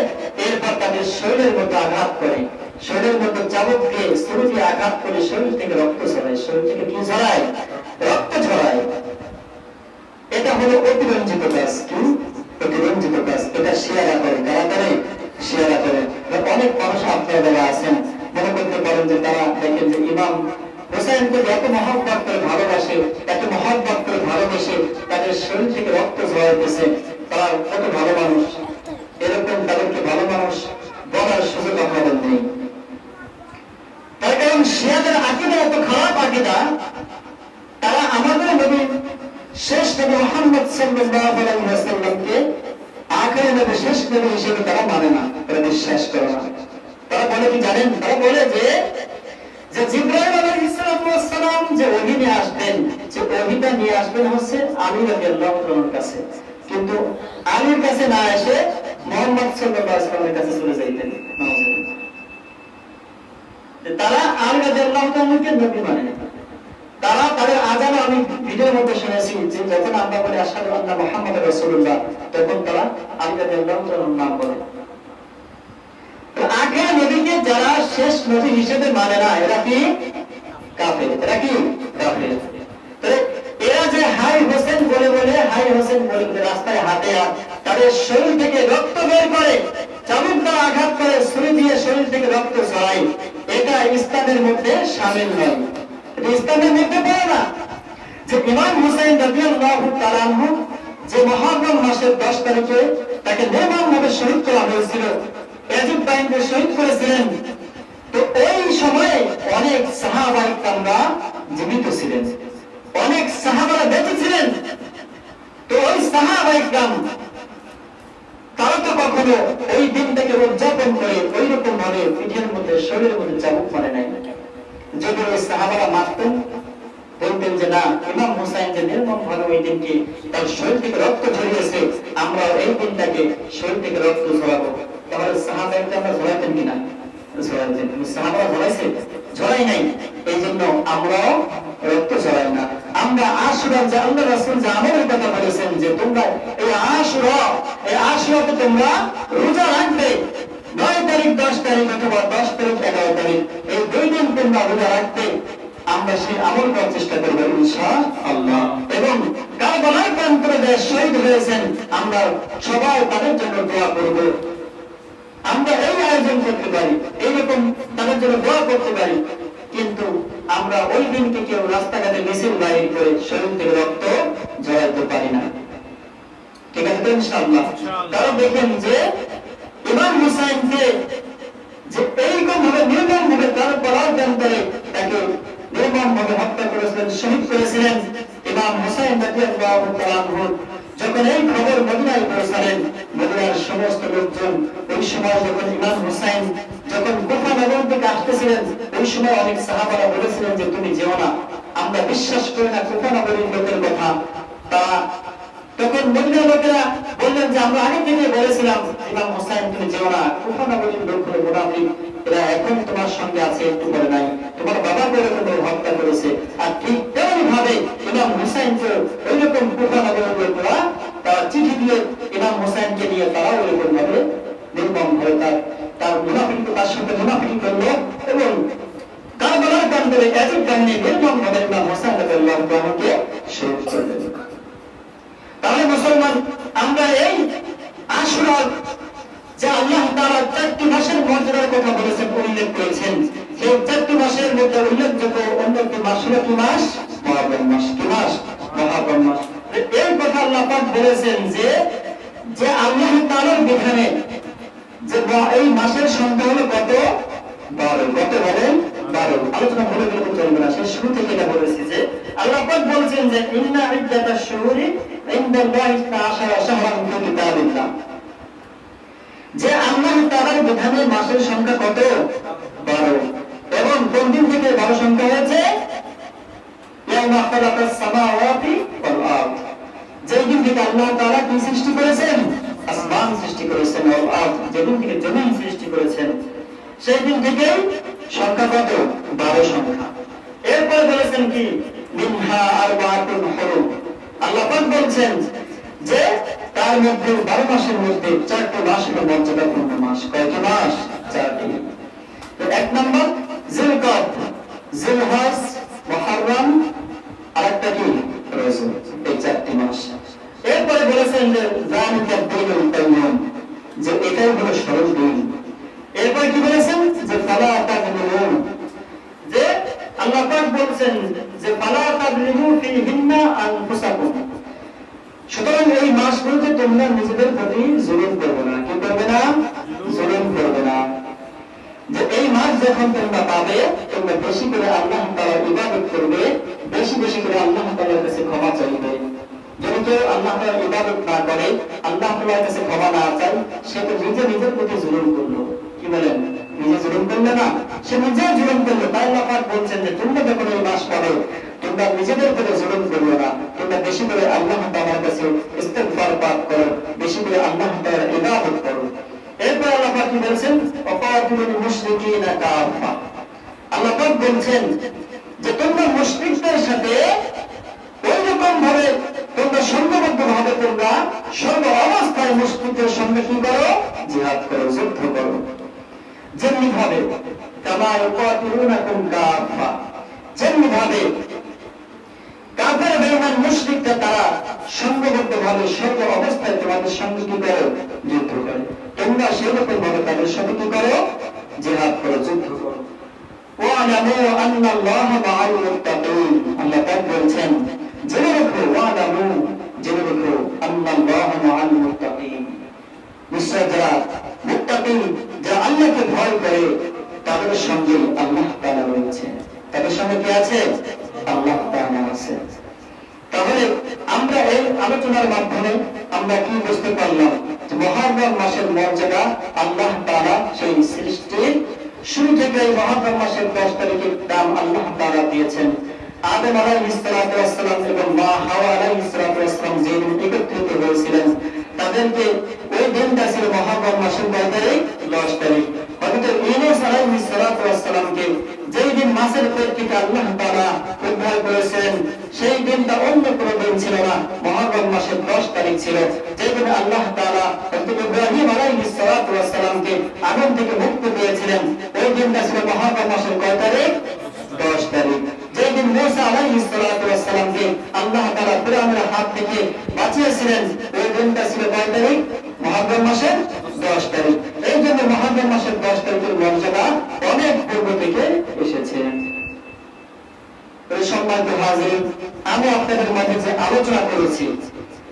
এরপর তাদের শরীরের মধ্যে আঘাত করে, শরীরের মধ্যে চাবুক দিয়ে ছুরি দিয়ে আঘাত করে শরীর থেকে রক্ত ছড়ায়, শরীর থেকে কি ছড়ায়? রক্ত ছড়ায়। এটা হলো অতিরঞ্জিত কাজ। কি অতিরঞ্জিত কাজ? এটা শিয়ারা করে, কারা করে? শিয়ারা করে। অনেক মানুষ আপনারা যারা আছেন মনে করতে পারেন যে তারা দেখেন যে ইমাম তাদের শরীর থেকে রক্ত ঝরাইতেছে, তারা কত ভালো মানুষ, এরকম তাদেরকে ভালো মানুষ বলার সুযোগ আমাদের নেই। তার কারণ শিয়াদের আকীদা এত খারাপ আকীদা, তারা আমাদের নবী শেষ নবী মুহাম্মদ সাল্লাল্লাহু আলাইহি ওয়াসাল্লামকে আখিরি নবী শেষ নবী হিসেবে তারা মানে না, তারা বিশ্বাস করে না। তারা বলে কি জানেন? তারা বলে যে জিবরাইল আলাইহিস সালাম যে ওহী নিয়ে আসবেন, যে ওহীটা নিয়ে আসবেন হচ্ছে আলী রাদিয়াল্লাহু তাআলার কাছে, কিন্তু আলীর কাছে না এসে মুহাম্মদ সাল্লাল্লাহু আলাইহি ওয়াসাল্লামের কাছে চলে যাইতেন। তারা আলী রাদিয়াল্লাহু তাআলাকে নবী মানে না। তারা তাদের আযান আমি ভিডিওর মধ্যে শুনেছি যে যখন আমরা বলি আশহাদু আন্না মুহাম্মাদুর রাসূলুল্লাহ, তখন তারা আলী রাদিয়াল্লাহু তাআলার নাম বলে। তো আগে নবীকে যারা শেষ নবী হিসেবে মানে না, এরা কি কাফের, এরা কি কাফের। তো এরা যে হাই হোসেন বলে বলে, হাই হোসেন বলে বলে রাস্তায় হাঁটে, তাদের শরীর থেকে রক্ত বের করে, চাবুক দ্বারা আঘাত করে, ছুরি দিয়ে শরীর থেকে রক্ত ঝরায়, এটা ইসলামের মধ্যে শামিল নয়, এটা ইসলামের মধ্যে পড়ে না। যে ইমাম হুসাইন রাদিয়াল্লাহু তাআলা আনহু যে মুহররম মাসের 10 তারিখে তাকে নির্মমভাবে শহীদ করা হয়েছিল, ইয়াজিদ বাহিনীকে শহীদ করেছিলেন, তো ওই সময়ে অনেক সাহাবায়ে কেরামরা জীবিত ছিলেন, অনেক সাহাবারা বেঁচে ছিলেন। তো ওই সাহাবায়ে কেরাম তারা তো কখনো ওই দিনটাকে উদযাপন করে ওই রকম ভাবে পিঠের মধ্যে শরীরের মধ্যে চাবুক মারে নাই। যদি ওই সাহাবারা মারতেন, বলতেন যে না, ইমাম হুসাইন যে নির্মম ভাবে ওই দিনকে তার শরীর থেকে রক্ত ঝরিয়েছে, আমরা এই দিনটাকে শরীর থেকে রক্ত ঝরাবো, তাহলে সাহাবায়ে আমরা ঝরাইতেন কিনা? ঝরাইতেন। সাহাবারা ঝরাইছে? ঝরাই নাই। এই জন্য আমরাও রক্ত ঝরাই না। আমরা আশুরা, যে আল্লাহ রাসূল যে আমলের কথা বলেছেন যে তোমরা এই আশুরাতে তোমরা রোজা রাখবে, 9 তারিখ 10 তারিখ অথবা 10 তারিখ 11 তারিখ, এই 2 দিন তোমরা রোজা রাখবে, আমরা সেই আমল করার চেষ্টা করব ইনশাআল্লাহ। এবং কারবালার প্রান্তরে যে শহীদ হয়েছেন, আমরা সবাই তাদের জন্য দোয়া করব। আমরা এই আয়োজন করতে পারি, এইরকম তাদের জন্য দোয়া করতে পারি, কিন্তু আমরা ওই দিনকে কেউ রাস্তাঘাটে মিছিল বাইর করে শরীর থেকে রক্ত ঝরাইতে পারি না। ঠিক আছে তো ইনশাআল্লাহ? তারা দেখেন যে ইমাম হুসাইনকে যে এইরকম ভাবে নির্মম ভাবে তার পরার প্রান্তরে তাকে নির্মম ভাবে হত্যা করেছিলেন, শহীদ করেছিলেন। ইমাম হুসাইন রাদিয়াল্লাহু তাআলা আনহু যখন এই খবর মদিনায় পৌঁছালেন, মদিনার সমস্ত লোকজন ওই সময় যখন ইমাম হুসাইন যখন কুফা নগর থেকে আসতেছিলেন, ওই সময় অনেক সাহাবারা বলেছিলেন যে তুমি যেও না, আমরা বিশ্বাস করি না কুফা নগরীর লোকের কথা। তারা তখন মদিনার লোকেরা বললেন যে আমরা আগে থেকে বলেছিলাম ইমাম হুসাইন তুমি যেও না, কুফা নগরীর লোক হলো মুনাফিক, এরা এখন তোমার সঙ্গে আছে, একটু করে নাই, তোমার বাবা করে তোমার হত্যা করেছে। আর ঠিক তেমনি ভাবে ইমাম হুসাইনকে ওইরকম কুফা নগরের লোকেরা তারা চিঠি দিয়ে ইমাম হুসাইনকে নিয়ে তারা ওইরকম ভাবে নির্মম ভাবে তার মুনাফিক, তার সঙ্গে মুনাফিক করলো এবং কারবালার প্রান্তরে ইয়াজিদ বাহিনী নির্মম ভাবে ইমাম হুসাইন রাদিয়াল্লাহু তাআলাকে শহীদ করলেন। তাহলে মুসলমান, আমরা এই আশুরার যে আল্লাহ তাআলা 4টি মাসের মর্যাদার কথা বলেছেন, উল্লেখ করেছেন, সেই 4টি মাসের মধ্যে উল্লেখযোগ্য অন্য একটি মাস হলো কি মাস? মুহররম মাস। কি মাস? মুহররম মাস। এই কথা আল্লাহ পাক বলেছেন যে আল্লাহ তাআলার বিধানে যে এই মাসের সংখ্যা হলো কত? 12। কত বলেন? 12। আলোচনা ভুলে গেলে তো চলবে না, সেই শুরু থেকে এটা বলেছি যে আল্লাহ পাক বলেছেন যে ইন্না ইদ্দাতাশ শুহুরি ইনদাল্লাহি 12 শাহরান ফি কিতাবিল্লাহ, যে আল্লাহ তাআলার বিধানে মাসের সংখ্যা কত? 12। এবং কোন দিন থেকে 12 সংখ্যা হয়েছে? ইয়াউমা খালাকাস সামাওয়াতি ওয়াল আরদ, যেই দিন থেকে আল্লাহ তাআলা কি সৃষ্টি করেছেন? আসমান সৃষ্টি করেছেন, ওয়াল আরদ, যেদিন থেকে জমিন সৃষ্টি করেছেন, সেই দিন থেকে সংখ্যা কত? 12 সংখ্যা। এরপরে বলেছেন কি? মিনহা আরবাতুন হুরুম, আল্লাহ পাক বলছেন যে তার মধ্যে 12 মাসের মধ্যে 4টি মাস হলো মর্যাদাপূর্ণ মাস। কয়টি মাস? 4টি। তো 1 নম্বর জিলকদ, জিলহজ, মুহররম, আরেকটা কি? রজব। এই 4টি মাস। এরপরে বলেছেন যে যালিকা দিনুল কাইয়্যিম, যে এটাই হলো সরল দিন। এরপর কি বলেছেন? যে ফালা তাযলিমু, যে আল্লাহ পাক বলেছেন যে ফালা তাযলিমু ফিহিন্না আনফুসাকুম, তোমরা নিজেদের প্রতি জুলুম করবে না। কি করবে না? জুলুম করবে না। যে এই মাস যখন তোমরা পাবে, তোমরা বেশি করে আল্লাহ তাআলার ইবাদত করবে, বেশি বেশি করে আল্লাহ তাআলার কাছে ক্ষমা চাইবে। যদি কেউ আল্লাহ তাআলার ইবাদত না করে, আল্লাহ তাআলার কাছে ক্ষমা না চায়, সে তো নিজের প্রতি জুলুম করলো। কি বলেন? নিজে জুলুম করলে না, সে নিজে জুলুম করলো। তাই আল্লাহ পাক বলছেন যে তোমরা যখন এই মাস পাবে, তোমরা নিজেদের প্রতি জুলুম করবে না, তোমরা বেশি করে আল্লাহ তাআলার কাছে ইস্তিগফার পাঠ করো, বেশি করে আল্লাহ তাআলার ইবাদত করো। এরপর আল্লাহ পাক কি বলছেন? ওয়াকাতিলুল মুশরিকিনা কাফা। আল্লাহ পাক বলছেন যে তোমরা মুশরিকদের সাথে ওইরকম ভাবে তোমরা সংঘবদ্ধ ভাবে তোমরা সর্ব অবস্থায় মুশরিকদের সঙ্গে কি করো? জিহাদ করো, যুদ্ধ করো। যেমনি ভাবে কামা ইউকাতিলুনাকুম কাফা, যেমনি ভাবে কাফের বেঈমান মুশরিকরা তারা সংঘবদ্ধ ভাবে সর্ব অবস্থায় তোমাদের সঙ্গে কি করো? যুদ্ধ করে। তোমরা সেরকম ভাবে তাদের সাথে কি করো? জিহাদ করো, যুদ্ধ করো। ওয়ালামু আন্নাল্লাহা মাআল মুত্তাকিন। আল্লাহ পাক বলছেন জেনে রাখো, ওয়ালামু জেনে রাখো, আন্নাল্লাহা মাআল মুত্তাকিন, নিশ্চয় যারা মুত্তাকিন, যারা আল্লাহকে ভয় করে, তাদের সঙ্গে আল্লাহ তাআলা রয়েছে। তাদের সঙ্গে কি আছে? আল্লাহ তাআলা আছে। তাহলে আমরা এই আলোচনার মাধ্যমে আমরা কি বুঝতে পারলাম? যে মুহররম মাসের মর্যাদা আল্লাহ তাআলা সেই সৃষ্টির শুরু থেকে এই মুহররম মাসের 10 তারিখের দাম আল্লাহ তাআলা দিয়েছেন। আদম আলাইহিস সালাতু ওয়াস সালাম এবং মা হাওয়া আলাইহিস সালাতু ওয়াস সালাম যেদিন একত্রিত হয়েছিলেন, তাদেরকে ওই দিনটা ছিল মুহররম মাসের 10 তারিখ। হযরত ইউনূস আলাইহিস সালাতু ওয়াস সালামকে যেই দিন মাছের পেট থেকে আল্লাহ তাআলা উদ্ধার করেছেন, সেই দিনটা অন্য কোনো দিন ছিল না, মুহররম মাসের 10 তারিখ ছিল। যেই দিন আল্লাহ তাআলা হযরত ইব্রাহিম আলাইহিস সালাতু ওয়াস সালামকে আগুন থেকে মুক্তি দিয়েছিলেন, ওই দিনটা ছিল মুহররম মাসের কয় তারিখ? 10 তারিখ। যেই দিন মূসা আলাইহিস সালাতু ওয়াস সালামকে আল্লাহ তাআলা ফিরআউনের হাত থেকে বাঁচিয়েছিলেন, ওই দিনটা ছিল কয় তারিখ? মুহররম মাসের 10 তারিখ। এই জন্য মুহররম মাসের 10 তারিখের মর্যাদা অনেক পূর্ব থেকে এসেছে। সম্মানিত হাজিরিন, আমি আপনাদের মাঝে যে আলোচনা করেছি,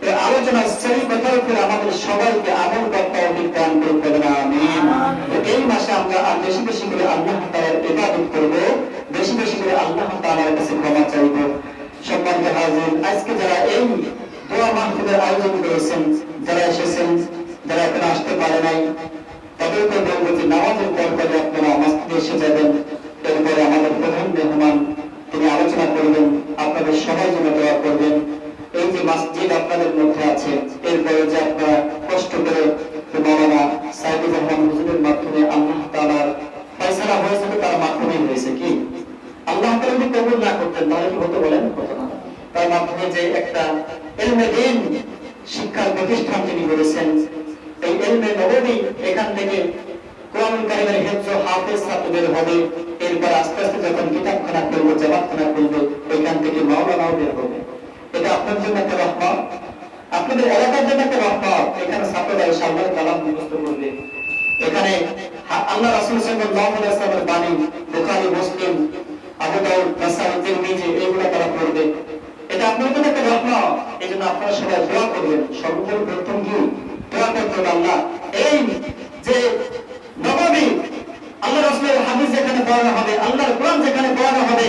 এই আলোচনার সেই কথার উপরে আমাদের সবাইকে আমল করতে অভিজ্ঞান করতে হবে। আমিন। এই মাসে আমরা বেশি বেশি করে আল্লাহ তাআলার ইবাদত করব, বেশি বেশি করে আল্লাহ তাআলার কাছে ক্ষমা চাইব। সম্মানিত হাজিরিন, আজকে যারা এই দোয়া মাহফিলের আয়োজন করেছেন, যারা এসেছেন, যারা এখানে আসতে পারে নাই, তাদেরকে বলবো যে নামাজের পর পরে আপনারা মসজিদে এসে যাবেন। এরপরে আমাদের প্রধান মেহমান তিনি আলোচনা করবেন, আপনাদের সবাই জন্য দোয়া করবেন। এই যে মসজিদ আপনাদের মধ্যে আছে, এরপরে যে আপনারা কষ্ট করে মাওলানা সাইদুর রহমান হুজুরের মাধ্যমে আল্লাহ তাআলার ফয়সালা হয়েছে, তার মাধ্যমে হয়েছে। কি আল্লাহ তাআলা যদি কবুল না করতেন তাহলে কি হতো বলেন? হতো না। তার মাধ্যমে যে একটা ইলমে দ্বীন শিক্ষার প্রতিষ্ঠান তিনি করেছেন, এই ইলমে নববী, এখান থেকে কোরআনুল কারীমের হিফজ ও হাফেজ ছাত্রদের হবে। এরপর আস্তে আস্তে যখন কিতাবখানা করবে, জামাতখানা করবে, ওইখান থেকে মাওলানাও বের হবে। এটা আপনার জন্য একটা রহমত, আপনাদের এলাকার জন্য একটা রহমত। এখানে ছাত্ররা এসে আল্লাহর কালাম মুখস্থ করবে। এখানে আল্লাহ রাসূল সাল্লাল্লাহু আলাইহি ওয়াসাল্লামের বাণী, বুখারী, মুসলিম, আবু দাউদ, নাসাঈ, তিরমিজি, এগুলো তারা পড়বে। এটা আপনার জন্য একটা রহমত। এই জন্য আপনারা সবাই দোয়া করবেন। সর্বপ্রথম কি দোয়া করতে হবে, আল্লাহ এই যে নববী আল্লাহ রাসূলের হাদিস যেখানে পড়ানো হবে, আল্লাহর কোরআন যেখানে পড়ানো হবে,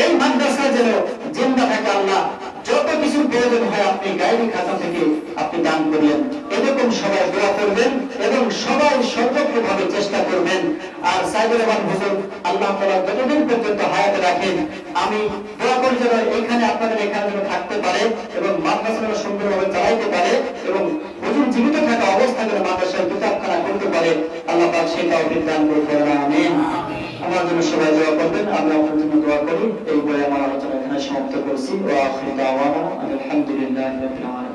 এই মাদ্রাসা যেন জিন্দা থাকে। আল্লাহ যত কিছু প্রয়োজন হয় আপনি গায়বী খাতা থেকে আপনি দান করলেন। এরকম সবাই দোয়া করবেন এবং সবাই সর্বত্রভাবে চেষ্টা করবেন। আর সাইদুর রহমান হুজুর আল্লাহ তাআলা যতদিন পর্যন্ত হায়াতে রাখেন, আমি দোয়া করি যেন এইখানে আপনাদের এখানে যেন থাকতে পারে এবং মাদ্রাসাটা সুন্দরভাবে চালাইতে পারে এবং হুজুর জীবিত থাকা অবস্থায় যেন মাদ্রাসায় কিতাবখানা করতে পারে। আল্লাহ পাক সেই তৌফিক দান করুন। আমিন। আমার জন্য সবাই দোয়া করবেন, আমরা আপনার জন্য দোয়া করি। এই বলে আমার আলোচনা এখানে সমাপ্ত করছি। ওয়া আখিরু দাওয়ানা আলহামদুলিল্লাহি রাব্বিল আলামিন।